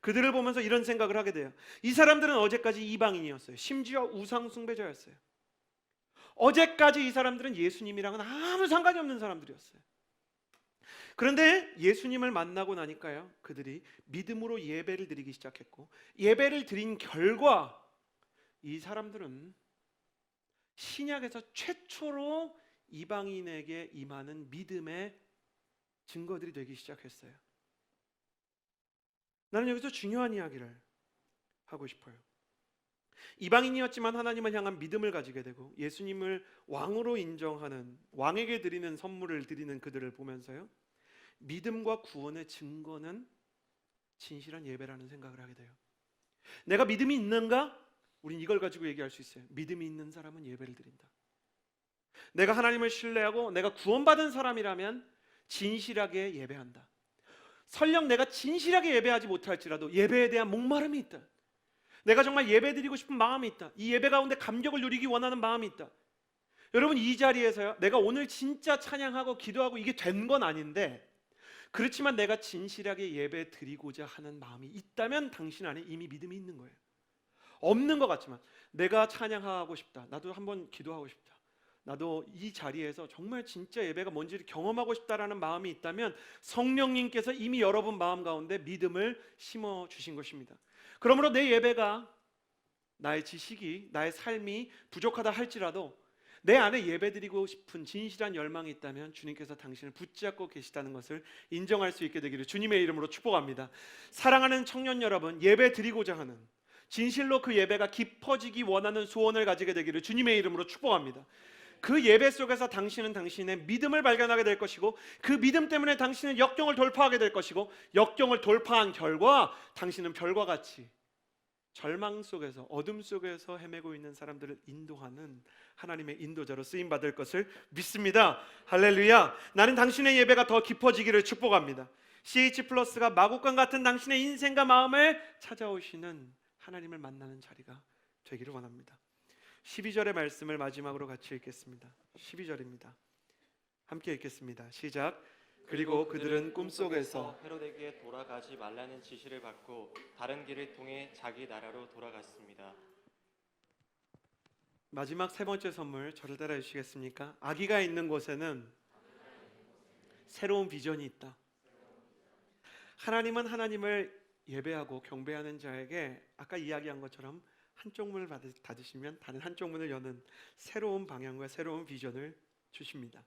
그들을 보면서 이런 생각을 하게 돼요. 이 사람들은 어제까지 이방인이었어요. 심지어 우상 숭배자였어요. 어제까지 이 사람들은 예수님이랑은 아무 상관이 없는 사람들이었어요. 그런데 예수님을 만나고 나니까요, 그들이 믿음으로 예배를 드리기 시작했고, 예배를 드린 결과 이 사람들은 신약에서 최초로 이방인에게 임하는 믿음의 증거들이 되기 시작했어요. 나는 여기서 중요한 이야기를 하고 싶어요. 이방인이었지만 하나님을 향한 믿음을 가지게 되고 예수님을 왕으로 인정하는, 왕에게 드리는 선물을 드리는 그들을 보면서요, 믿음과 구원의 증거는 진실한 예배라는 생각을 하게 돼요. 내가 믿음이 있는가? 우린 이걸 가지고 얘기할 수 있어요. 믿음이 있는 사람은 예배를 드린다. 내가 하나님을 신뢰하고 내가 구원받은 사람이라면 진실하게 예배한다. 설령 내가 진실하게 예배하지 못할지라도 예배에 대한 목마름이 있다. 내가 정말 예배 드리고 싶은 마음이 있다. 이 예배 가운데 감격을 누리기 원하는 마음이 있다. 여러분, 이 자리에서요, 내가 오늘 진짜 찬양하고 기도하고 이게 된 건 아닌데, 그렇지만 내가 진실하게 예배 드리고자 하는 마음이 있다면 당신 안에 이미 믿음이 있는 거예요. 없는 것 같지만 내가 찬양하고 싶다, 나도 한번 기도하고 싶다, 나도 이 자리에서 정말 진짜 예배가 뭔지를 경험하고 싶다라는 마음이 있다면 성령님께서 이미 여러분 마음 가운데 믿음을 심어주신 것입니다. 그러므로 내 예배가, 나의 지식이, 나의 삶이 부족하다 할지라도 내 안에 예배드리고 싶은 진실한 열망이 있다면 주님께서 당신을 붙잡고 계시다는 것을 인정할 수 있게 되기를 주님의 이름으로 축복합니다. 사랑하는 청년 여러분, 예배드리고자 하는, 진실로 그 예배가 깊어지기 원하는 소원을 가지게 되기를 주님의 이름으로 축복합니다. 그 예배 속에서 당신은 당신의 믿음을 발견하게 될 것이고, 그 믿음 때문에 당신은 역경을 돌파하게 될 것이고, 역경을 돌파한 결과 당신은 별과 같이 절망 속에서, 어둠 속에서 헤매고 있는 사람들을 인도하는 하나님의 인도자로 쓰임받을 것을 믿습니다. 할렐루야. 나는 당신의 예배가 더 깊어지기를 축복합니다. CH+가 마국간 같은 당신의 인생과 마음을 찾아오시는 하나님을 만나는 자리가 되기를 원합니다. 12절의 말씀을 마지막으로 같이 읽겠습니다. 12절입니다. 함께 읽겠습니다. 시작. 그리고 그들은 꿈속에서 헤로데에게 돌아가지 말라는 지시를 받고 다른 길을 통해 자기 나라로 돌아갔습니다. 마지막 세 번째 선물, 저를 따라해 주시겠습니까? 아기가 있는 곳에는 새로운 비전이 있다. 하나님은 하나님을 예배하고 경배하는 자에게 아까 이야기한 것처럼 한쪽 문을 닫으시면 다른 한쪽 문을 여는 새로운 방향과 새로운 비전을 주십니다.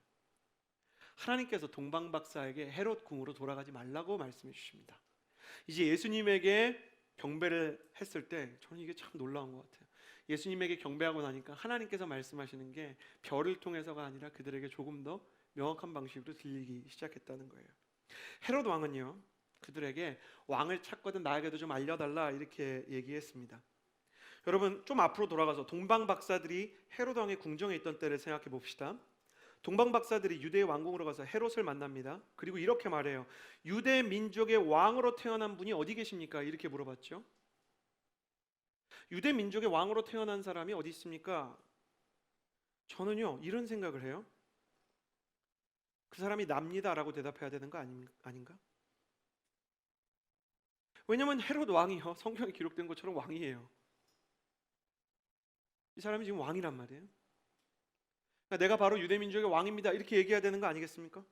하나님께서 동방박사에게 헤롯 궁으로 돌아가지 말라고 말씀해 주십니다. 이제 예수님에게 경배를 했을 때 저는 이게 참 놀라운 것 같아요. 예수님에게 경배하고 나니까 하나님께서 말씀하시는 게 별을 통해서가 아니라 그들에게 조금 더 명확한 방식으로 들리기 시작했다는 거예요. 헤롯 왕은요, 그들에게 왕을 찾거든 나에게도 좀 알려달라 이렇게 얘기했습니다. 여러분, 좀 앞으로 돌아가서 동방 박사들이 헤롯 왕의 궁정에 있던 때를 생각해 봅시다. 동방 박사들이 유대 왕궁으로 가서 헤롯을 만납니다. 그리고 이렇게 말해요. 유대 민족의 왕으로 태어난 분이 어디 계십니까? 이렇게 물어봤죠. 유대 민족의 왕으로 태어난 사람이 어디 있습니까? 저는요, 이런 생각을 해요. 그 사람이 납니다라고 대답해야 되는 거 아닌가? 왜냐하면 헤롯 왕이요, 성경에 기록된 것처럼 왕이에요. 이 사람이 지금 왕이란 말이에요. 그러니까 내가 바로 유대민족의 왕입니다 이렇게 얘기해야 되는 거 아니겠습니까?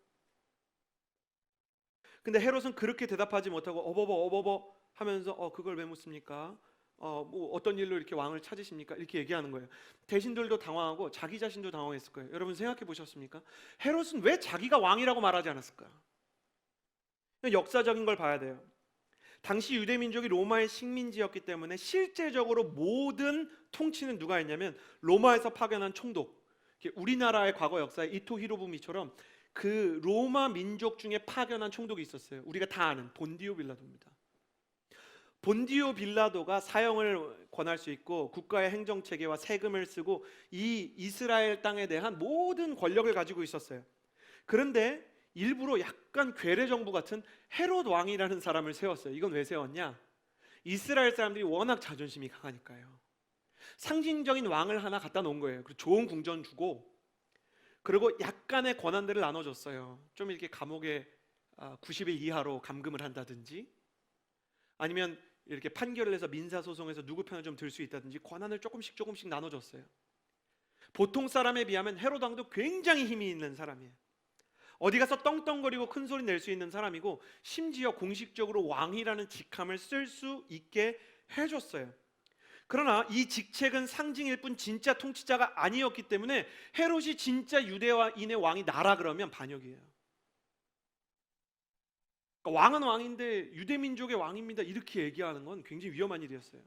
근데 헤롯은 그렇게 대답하지 못하고 어버버 하면서 그걸 왜 묻습니까? 뭐 어떤 일로 이렇게 왕을 찾으십니까? 이렇게 얘기하는 거예요. 대신들도 당황하고 자기 자신도 당황했을 거예요. 여러분 생각해 보셨습니까? 헤롯은 왜 자기가 왕이라고 말하지 않았을까? 역사적인 걸 봐야 돼요. 당시 유대민족이 로마의 식민지였기 때문에 실제적으로 모든 통치는 누가 했냐면 로마에서 파견한 총독, 우리나라의 과거 역사에 이토 히로부미처럼 그 로마 민족 중에 파견한 총독이 있었어요. 우리가 다 아는 본디오 빌라도입니다. 본디오 빌라도가 사형을 권할 수 있고 국가의 행정체계와 세금을 쓰고 이 이스라엘 땅에 대한 모든 권력을 가지고 있었어요. 그런데 일부러 약간 괴뢰 정부 같은 헤롯 왕이라는 사람을 세웠어요. 이건 왜 세웠냐? 이스라엘 사람들이 워낙 자존심이 강하니까요. 상징적인 왕을 하나 갖다 놓은 거예요. 그리고 좋은 궁전 주고, 그리고 약간의 권한들을 나눠줬어요. 좀 이렇게 감옥에 90일 이하로 감금을 한다든지, 아니면 이렇게 판결을 해서 민사소송에서 누구 편을 좀 들 수 있다든지 권한을 조금씩 나눠줬어요. 보통 사람에 비하면 헤롯 왕도 굉장히 힘이 있는 사람이에요. 어디 가서 떵떵거리고 큰 소리 낼 수 있는 사람이고, 심지어 공식적으로 왕이라는 직함을 쓸 수 있게 해줬어요. 그러나 이 직책은 상징일 뿐 진짜 통치자가 아니었기 때문에 헤롯이 진짜 유대인의 왕이 나라 그러면 반역이에요. 그러니까 왕은 왕인데 유대민족의 왕입니다 이렇게 얘기하는 건 굉장히 위험한 일이었어요.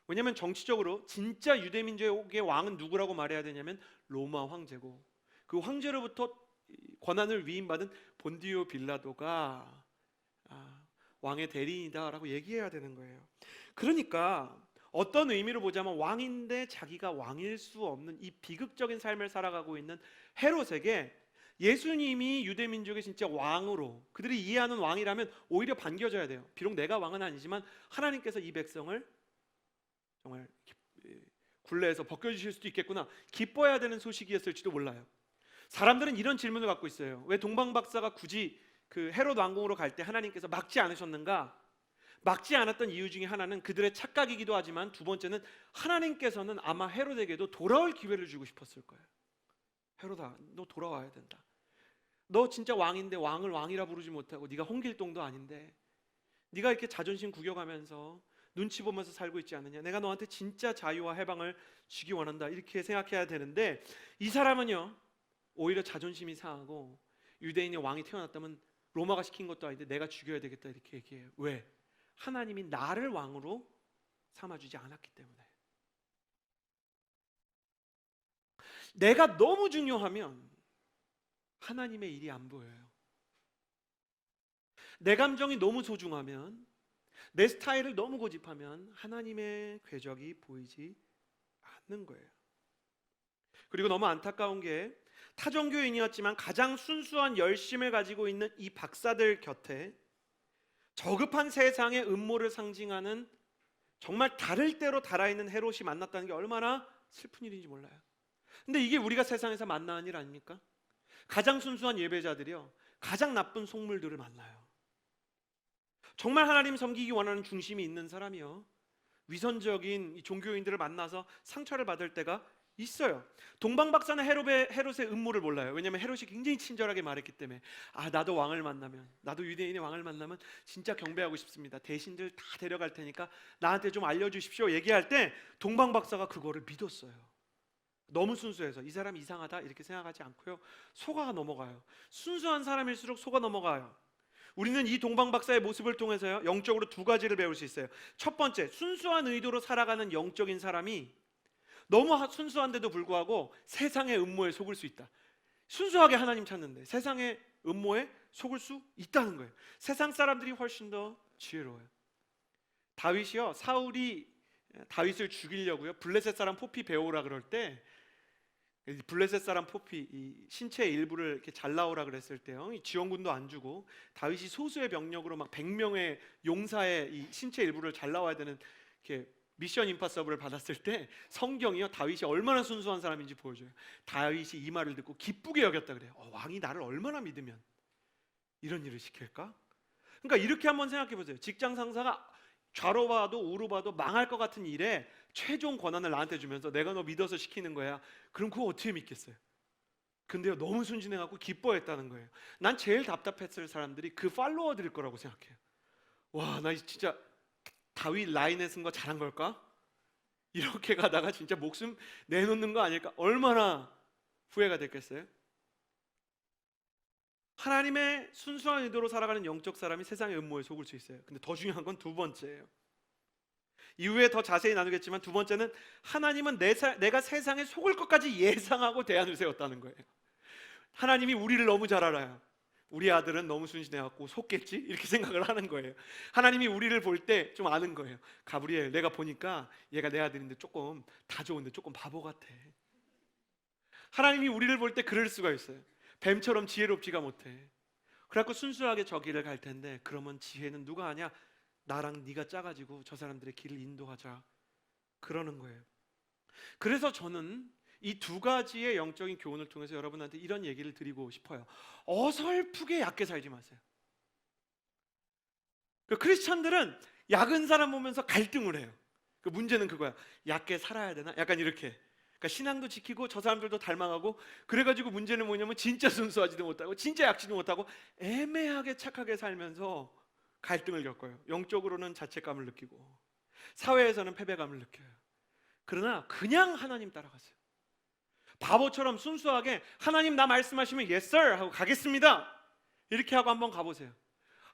왜냐하면 정치적으로 진짜 유대민족의 왕은 누구라고 말해야 되냐면 로마 황제고, 그 황제로부터 권한을 위임받은 본디오 빌라도가 왕의 대리인이다라고 얘기해야 되는 거예요. 그러니까 어떤 의미로 보자면 왕인데 자기가 왕일 수 없는 이 비극적인 삶을 살아가고 있는 헤롯에게 예수님이 유대민족의 진짜 왕으로, 그들이 이해하는 왕이라면 오히려 반겨져야 돼요. 비록 내가 왕은 아니지만 하나님께서 이 백성을 정말 굴레에서 벗겨주실 수도 있겠구나, 기뻐해야 되는 소식이었을지도 몰라요. 사람들은 이런 질문을 갖고 있어요. 왜 동방박사가 굳이 그 헤롯 왕궁으로 갈 때 하나님께서 막지 않으셨는가? 막지 않았던 이유 중에 하나는 그들의 착각이기도 하지만, 두 번째는 하나님께서는 아마 헤롯에게도 돌아올 기회를 주고 싶었을 거예요. 헤롯아, 너 돌아와야 된다. 너 진짜 왕인데 왕을 왕이라 부르지 못하고 네가 홍길동도 아닌데 네가 이렇게 자존심 구겨가면서 눈치 보면서 살고 있지 않느냐? 내가 너한테 진짜 자유와 해방을 주기 원한다 이렇게 생각해야 되는데, 이 사람은요 오히려 자존심이 상하고 유대인의 왕이 태어났다면 로마가 시킨 것도 아닌데 내가 죽여야 되겠다 이렇게 얘기해요. 왜? 하나님이 나를 왕으로 삼아주지 않았기 때문에. 내가 너무 중요하면 하나님의 일이 안 보여요. 내 감정이 너무 소중하면, 내 스타일을 너무 고집하면 하나님의 궤적이 보이지 않는 거예요. 그리고 너무 안타까운 게 타종교인이었지만 가장 순수한 열심을 가지고 있는 이 박사들 곁에 저급한 세상의 음모를 상징하는 정말 다를 대로 달아있는 헤롯이 만났다는 게 얼마나 슬픈 일인지 몰라요. 근데 이게 우리가 세상에서 만나는 일 아닙니까? 가장 순수한 예배자들이요 가장 나쁜 속물들을 만나요. 정말 하나님 섬기기 원하는 중심이 있는 사람이요 위선적인 이 종교인들을 만나서 상처를 받을 때가 있어요. 동방 박사는 헤롯의 음모를 몰라요. 왜냐하면 헤롯이 굉장히 친절하게 말했기 때문에 나도 왕을 만나면, 나도 유대인의 왕을 만나면 진짜 경배하고 싶습니다. 대신들 다 데려갈 테니까 나한테 좀 알려주십시오. 얘기할 때 동방 박사가 그거를 믿었어요. 너무 순수해서 이 사람 이상하다 이렇게 생각하지 않고요, 속아가 넘어가요. 순수한 사람일수록 속아 넘어가요. 우리는 이 동방 박사의 모습을 통해서요, 영적으로 두 가지를 배울 수 있어요. 첫 번째, 순수한 의도로 살아가는 영적인 사람이 너무 순수한데도 불구하고 세상의 음모에 속을 수 있다. 순수하게 하나님 찾는데 세상의 음모에 속을 수 있다는 거예요. 세상 사람들이 훨씬 더 지혜로워요. 다윗이요, 사울이 다윗을 죽이려고요, 블레셋 사람 포피 배우라 그럴 때, 블레셋 사람 포피 이 신체의 일부를 이렇게 잘라오라 그랬을 때요, 이 지원군도 안 주고 다윗이 소수의 병력으로 막 100명의 용사의 이 신체 일부를 잘라와야 되는 이렇게 미션 임파서블을 받았을 때, 성경이요, 다윗이 얼마나 순수한 사람인지 보여줘요. 다윗이 이 말을 듣고 기쁘게 여겼다 그래요. 왕이 나를 얼마나 믿으면 이런 일을 시킬까? 그러니까 이렇게 한번 생각해 보세요. 직장 상사가 좌로 봐도 우로 봐도 망할 것 같은 일에 최종 권한을 나한테 주면서 내가 너 믿어서 시키는 거야. 그럼 그거 어떻게 믿겠어요? 근데요, 너무 순진해갖고 기뻐했다는 거예요. 난 제일 답답했을 사람들이 그 팔로워들일 거라고 생각해요. 와, 나 진짜 다윗 라인에 쓴 거 잘한 걸까? 이렇게 가다가 진짜 목숨 내놓는 거 아닐까? 얼마나 후회가 됐겠어요? 하나님의 순수한 의도로 살아가는 영적 사람이 세상의 음모에 속을 수 있어요. 근데 더 중요한 건 두 번째예요. 이후에 더 자세히 나누겠지만, 두 번째는 하나님은 내가 세상에 속을 것까지 예상하고 대안을 세웠다는 거예요. 하나님이 우리를 너무 잘 알아요. 우리 아들은 너무 순진해갖고 속겠지? 이렇게 생각을 하는 거예요. 하나님이 우리를 볼 때 좀 아는 거예요. 가브리엘, 내가 보니까 얘가 내 아들인데 조금 다 좋은데 조금 바보 같아. 하나님이 우리를 볼 때 그럴 수가 있어요. 뱀처럼 지혜롭지가 못해. 그래갖고 순수하게 저 길을 갈 텐데, 그러면 지혜는 누가 하냐? 나랑 네가 짜가지고 저 사람들의 길을 인도하자, 그러는 거예요. 그래서 저는 이 두 가지의 영적인 교훈을 통해서 여러분한테 이런 얘기를 드리고 싶어요. 어설프게 얕게 살지 마세요. 그 크리스찬들은 약은 사람 보면서 갈등을 해요. 그 문제는 그거야. 얕게 살아야 되나? 약간 이렇게. 그러니까 신앙도 지키고 저 사람들도 닮아가고, 그래가지고 문제는 뭐냐면 진짜 순수하지도 못하고 진짜 약지도 못하고 애매하게 착하게 살면서 갈등을 겪어요. 영적으로는 자책감을 느끼고 사회에서는 패배감을 느껴요. 그러나 그냥 하나님 따라가세요. 바보처럼 순수하게 하나님 나 말씀하시면 yes sir 하고 가겠습니다, 이렇게 하고 한번 가보세요.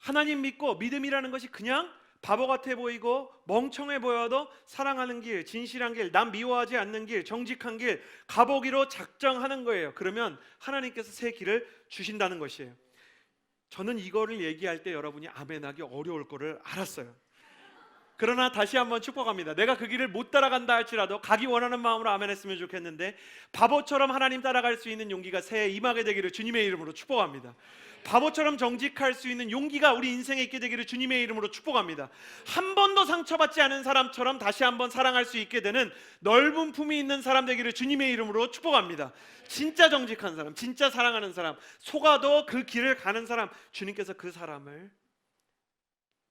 하나님 믿고, 믿음이라는 것이 그냥 바보 같아 보이고 멍청해 보여도 사랑하는 길, 진실한 길, 남 미워하지 않는 길, 정직한 길 가보기로 작정하는 거예요. 그러면 하나님께서 새 길을 주신다는 것이에요. 저는 이거를 얘기할 때 여러분이 아멘하기 어려울 거를 알았어요. 그러나 다시 한번 축복합니다. 내가 그 길을 못 따라간다 할지라도 가기 원하는 마음으로 아멘했으면 좋겠는데, 바보처럼 하나님 따라갈 수 있는 용기가 새해 임하게 되기를 주님의 이름으로 축복합니다. 바보처럼 정직할 수 있는 용기가 우리 인생에 있게 되기를 주님의 이름으로 축복합니다. 한 번도 상처받지 않은 사람처럼 다시 한번 사랑할 수 있게 되는 넓은 품이 있는 사람 되기를 주님의 이름으로 축복합니다. 진짜 정직한 사람, 진짜 사랑하는 사람, 속아도 그 길을 가는 사람, 주님께서 그 사람을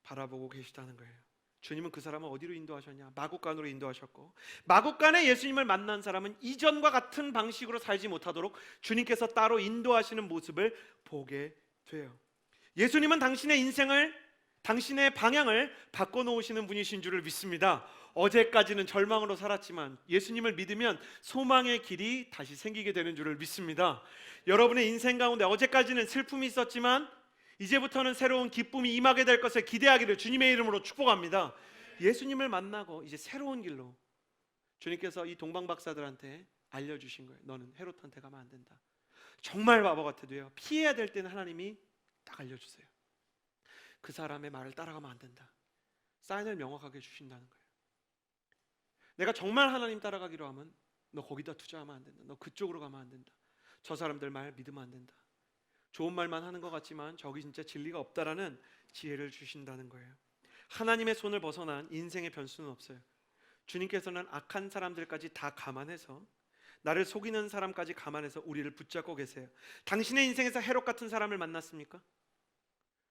바라보고 계시다는 거예요. 주님은 그 사람을 어디로 인도하셨냐? 마국간으로 인도하셨고, 마국간에 예수님을 만난 사람은 이전과 같은 방식으로 살지 못하도록 주님께서 따로 인도하시는 모습을 보게 돼요. 예수님은 당신의 인생을, 당신의 방향을 바꿔놓으시는 분이신 줄을 믿습니다. 어제까지는 절망으로 살았지만 예수님을 믿으면 소망의 길이 다시 생기게 되는 줄을 믿습니다. 여러분의 인생 가운데 어제까지는 슬픔이 있었지만 이제부터는 새로운 기쁨이 임하게 될 것을 기대하기를 주님의 이름으로 축복합니다. 예수님을 만나고 이제 새로운 길로, 주님께서 이 동방 박사들한테 알려주신 거예요. 너는 헤롯한테 가면 안 된다. 정말 바보 같아도요, 피해야 될 때는 하나님이 딱 알려주세요. 그 사람의 말을 따라가면 안 된다. 사인을 명확하게 주신다는 거예요. 내가 정말 하나님 따라가기로 하면 너 거기다 투자하면 안 된다. 너 그쪽으로 가면 안 된다. 저 사람들 말 믿으면 안 된다. 좋은 말만 하는 것 같지만 저기 진짜 진리가 없다라는 지혜를 주신다는 거예요. 하나님의 손을 벗어난 인생의 변수는 없어요. 주님께서는 악한 사람들까지 다 감안해서, 나를 속이는 사람까지 감안해서 우리를 붙잡고 계세요. 당신의 인생에서 헤롯 같은 사람을 만났습니까?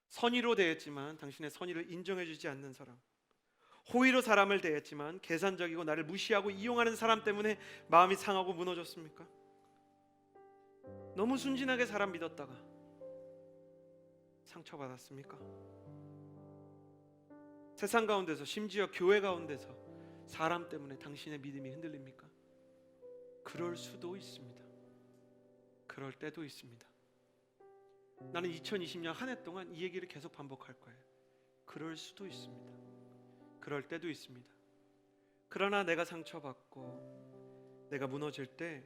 선의로 대했지만 당신의 선의를 인정해주지 않는 사람, 호의로 사람을 대했지만 계산적이고 나를 무시하고 이용하는 사람 때문에 마음이 상하고 무너졌습니까? 너무 순진하게 사람 믿었다가 상처받았습니까? 세상 가운데서, 심지어 교회 가운데서 사람 때문에 당신의 믿음이 흔들립니까? 그럴 수도 있습니다. 그럴 때도 있습니다. 나는 2020년 한 해 동안 이 얘기를 계속 반복할 거예요. 그럴 수도 있습니다. 그럴 때도 있습니다. 그러나 내가 상처받고 내가 무너질 때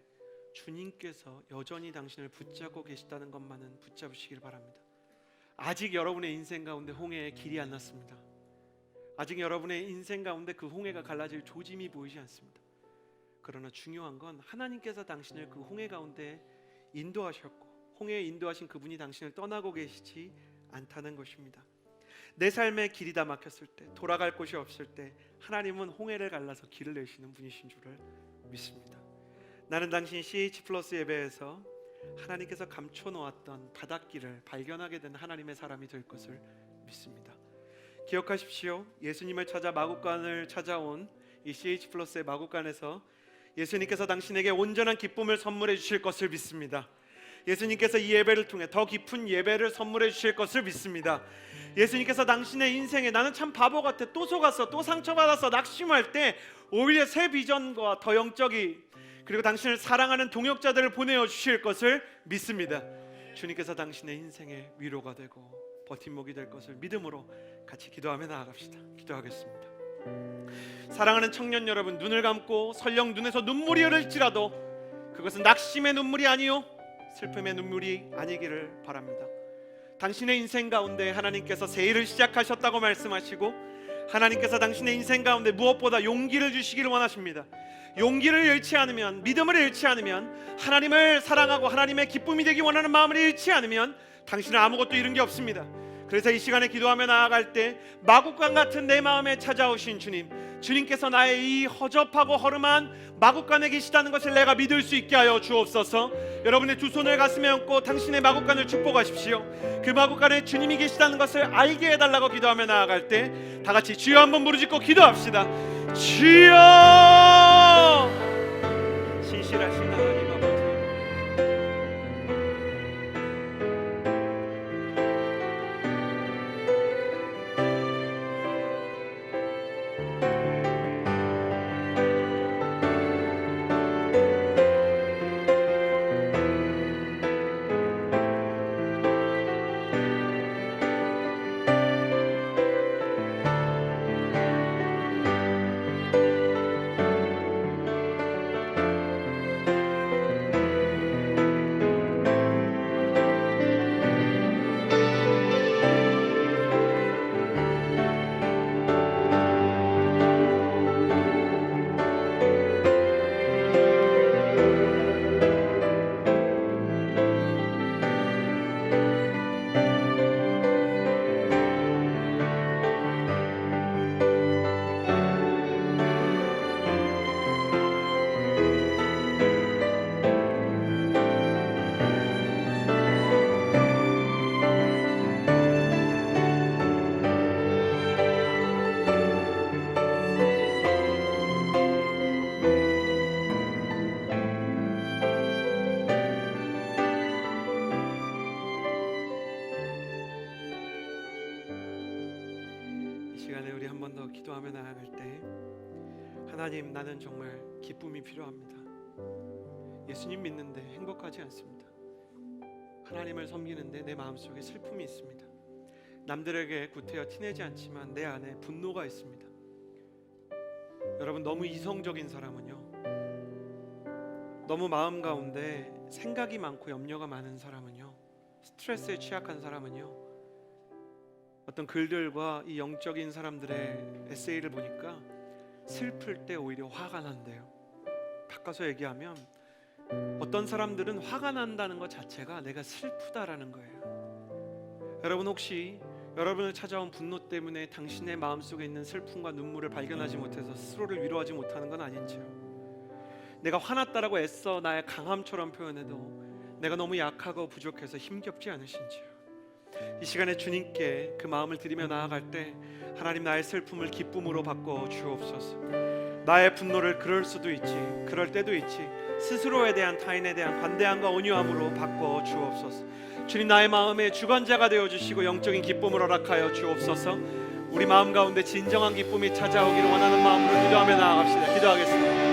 주님께서 여전히 당신을 붙잡고 계시다는 것만은 붙잡으시길 바랍니다. 아직 여러분의 인생 가운데 홍해의 길이 안 났습니다. 아직 여러분의 인생 가운데 그 홍해가 갈라질 조짐이 보이지 않습니다. 그러나 중요한 건 하나님께서 당신을 그 홍해 가운데 인도하셨고 홍해에 인도하신 그분이 당신을 떠나고 계시지 않다는 것입니다. 내 삶의 길이 다 막혔을 때, 돌아갈 곳이 없을 때 하나님은 홍해를 갈라서 길을 내시는 분이신 줄을 믿습니다. 나는 당신 CH 플러스 예배에서 하나님께서 감춰놓았던 바닷길을 발견하게 된 하나님의 사람이 될 것을 믿습니다. 기억하십시오. 예수님을 찾아 마국간을 찾아온 이 CH 플러스의 마국간에서 예수님께서 당신에게 온전한 기쁨을 선물해 주실 것을 믿습니다. 예수님께서 이 예배를 통해 더 깊은 예배를 선물해 주실 것을 믿습니다. 예수님께서 당신의 인생에 나는 참 바보 같아, 또 속았어, 또 상처받았어 낙심할 때 오히려 새 비전과 더 영적이 그리고 당신을 사랑하는 동역자들을 보내어 주실 것을 믿습니다. 주님께서 당신의 인생의 위로가 되고 버팀목이 될 것을 믿음으로 같이 기도하며 나아갑시다. 기도하겠습니다. 사랑하는 청년 여러분, 눈을 감고 설령 눈에서 눈물이 흐를지라도 그것은 낙심의 눈물이 아니요 슬픔의 눈물이 아니기를 바랍니다. 당신의 인생 가운데 하나님께서 새 일을 시작하셨다고 말씀하시고 하나님께서 당신의 인생 가운데 무엇보다 용기를 주시기를 원하십니다. 용기를 잃지 않으면, 믿음을 잃지 않으면, 하나님을 사랑하고 하나님의 기쁨이 되기 원하는 마음을 잃지 않으면 당신은 아무것도 잃은 게 없습니다. 그래서 이 시간에 기도하며 나아갈 때 마국간 같은 내 마음에 찾아오신 주님께서 나의 이 허접하고 허름한 마국간에 계시다는 것을 내가 믿을 수 있게 하여 주옵소서. 여러분의 두 손을 가슴에 얹고 당신의 마국간을 축복하십시오. 그 마국간에 주님이 계시다는 것을 알게 해달라고 기도하며 나아갈 때 다 같이 주여 한번 부르짖고 기도합시다. 주여! 신실하신 하나님 아버지, 기도하며 나아갈 때 하나님, 나는 정말 기쁨이 필요합니다. 예수님 믿는데 행복하지 않습니다. 하나님을 섬기는데 내 마음속에 슬픔이 있습니다. 남들에게 구태여 티내지 않지만 내 안에 분노가 있습니다. 여러분, 너무 이성적인 사람은요, 너무 마음 가운데 생각이 많고 염려가 많은 사람은요, 스트레스에 취약한 사람은요, 어떤 글들과 이 영적인 사람들의 에세이를 보니까 슬플 때 오히려 화가 난대요. 바꿔서 얘기하면 어떤 사람들은 화가 난다는 것 자체가 내가 슬프다라는 거예요. 여러분, 혹시 여러분을 찾아온 분노 때문에 당신의 마음속에 있는 슬픔과 눈물을 발견하지 못해서 스스로를 위로하지 못하는 건 아닌지요? 내가 화났다라고 애써 나의 강함처럼 표현해도 내가 너무 약하고 부족해서 힘겹지 않으신지요? 이 시간에 주님께 그 마음을 드리며 나아갈 때 하나님, 나의 슬픔을 기쁨으로 바꿔 주옵소서. 나의 분노를 그럴 수도 있지, 그럴 때도 있지, 스스로에 대한, 타인에 대한 관대함과 온유함으로 바꿔 주옵소서. 주님, 나의 마음의 주관자가 되어주시고 영적인 기쁨을 허락하여 주옵소서. 우리 마음 가운데 진정한 기쁨이 찾아오기를 원하는 마음으로 기도하며 나아갑시다. 기도하겠습니다.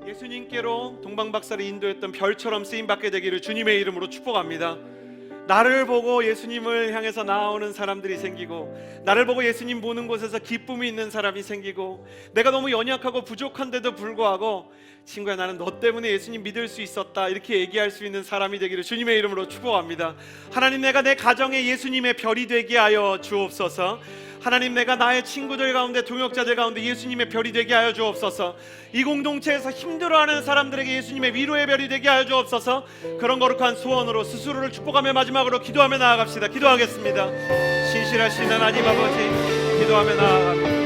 예수님께로 동방박사를 인도했던 별처럼 쓰임받게 되기를 주님의 이름으로 축복합니다. 나를 보고 예수님을 향해서 나아오는 사람들이 생기고, 나를 보고 예수님 보는 곳에서 기쁨이 있는 사람이 생기고, 내가 너무 연약하고 부족한데도 불구하고 친구야, 나는 너 때문에 예수님 믿을 수 있었다, 이렇게 얘기할 수 있는 사람이 되기를 주님의 이름으로 축복합니다. 하나님, 내가 내 가정에 예수님의 별이 되게 하여 주옵소서. 하나님, 내가 나의 친구들 가운데, 동역자들 가운데 예수님의 별이 되게 하여 주옵소서. 이 공동체에서 힘들어하는 사람들에게 예수님의 위로의 별이 되게 하여 주옵소서. 그런 거룩한 소원으로 스스로를 축복하며 마지막으로 기도하며 나아갑시다. 기도하겠습니다. 신실하신 하나님 아버지, 기도하며 나아갑니다.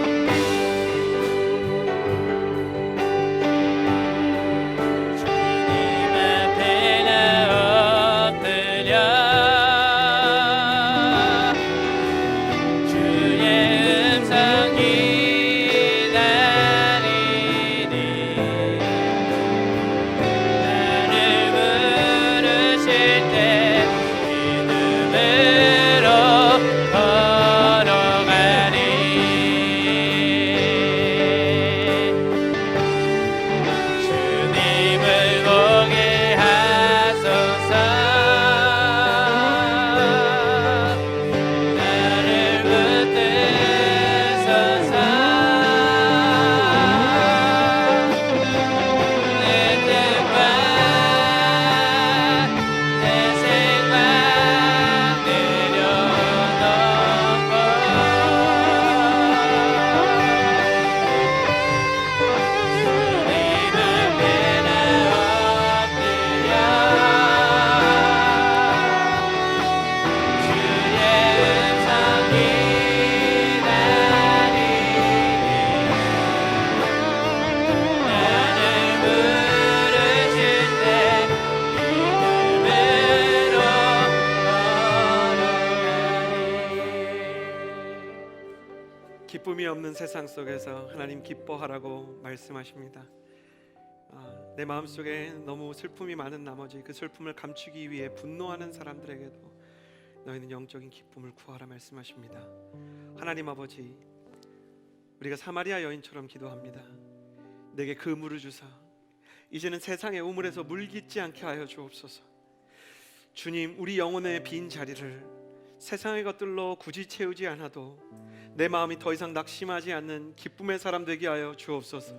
기쁨이 없는 세상 속에서 하나님 기뻐하라고 말씀하십니다. 내 마음속에 너무 슬픔이 많은 나머지 그 슬픔을 감추기 위해 분노하는 사람들에게도 너희는 영적인 기쁨을 구하라 말씀하십니다. 하나님 아버지, 우리가 사마리아 여인처럼 기도합니다. 내게 그 물을 주사 이제는 세상의 우물에서 물 깃지 않게 하여 주옵소서. 주님, 우리 영혼의 빈 자리를 세상의 것들로 굳이 채우지 않아도 내 마음이 더 이상 낙심하지 않는 기쁨의 사람 되게 하여 주옵소서.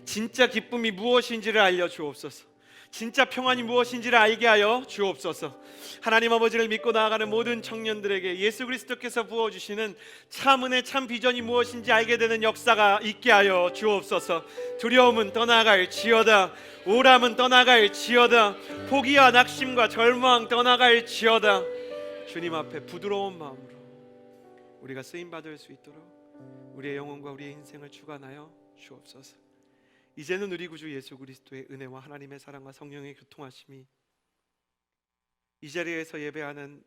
진짜 기쁨이 무엇인지를 알려 주옵소서. 진짜 평안이 무엇인지를 알게 하여 주옵소서. 하나님 아버지를 믿고 나아가는 모든 청년들에게 예수 그리스도께서 부어주시는 참 은혜, 참 비전이 무엇인지 알게 되는 역사가 있게 하여 주옵소서. 두려움은 떠나갈지어다. 우람은 떠나갈지어다. 포기와 낙심과 절망 떠나갈지어다. 주님 앞에 부드러운 마음으로 우리가 쓰임받을 수 있도록 우리의 영혼과 우리의 인생을 주관하여 주옵소서. 이제는 우리 구주 예수 그리스도의 은혜와 하나님의 사랑과 성령의 교통하심이 이 자리에서 예배하는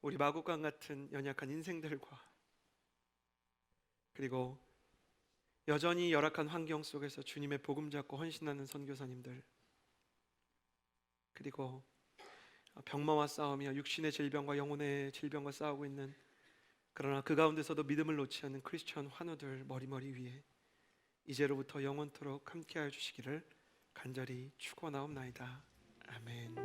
우리 마구간 같은 연약한 인생들과 그리고 여전히 열악한 환경 속에서 주님의 복음 잡고 헌신하는 선교사님들, 그리고 병마와 싸우며 육신의 질병과 영혼의 질병과 싸우고 있는, 그러나 그 가운데서도 믿음을 놓지 않는 크리스천 환우들 머리머리 위에 이제로부터 영원토록 함께하여 주시기를 간절히 축원하옵나이다. 아멘.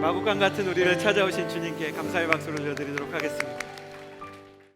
마구간 같은 우리를 찾아오신 주님께 감사의 박수를 올려드리도록 하겠습니다.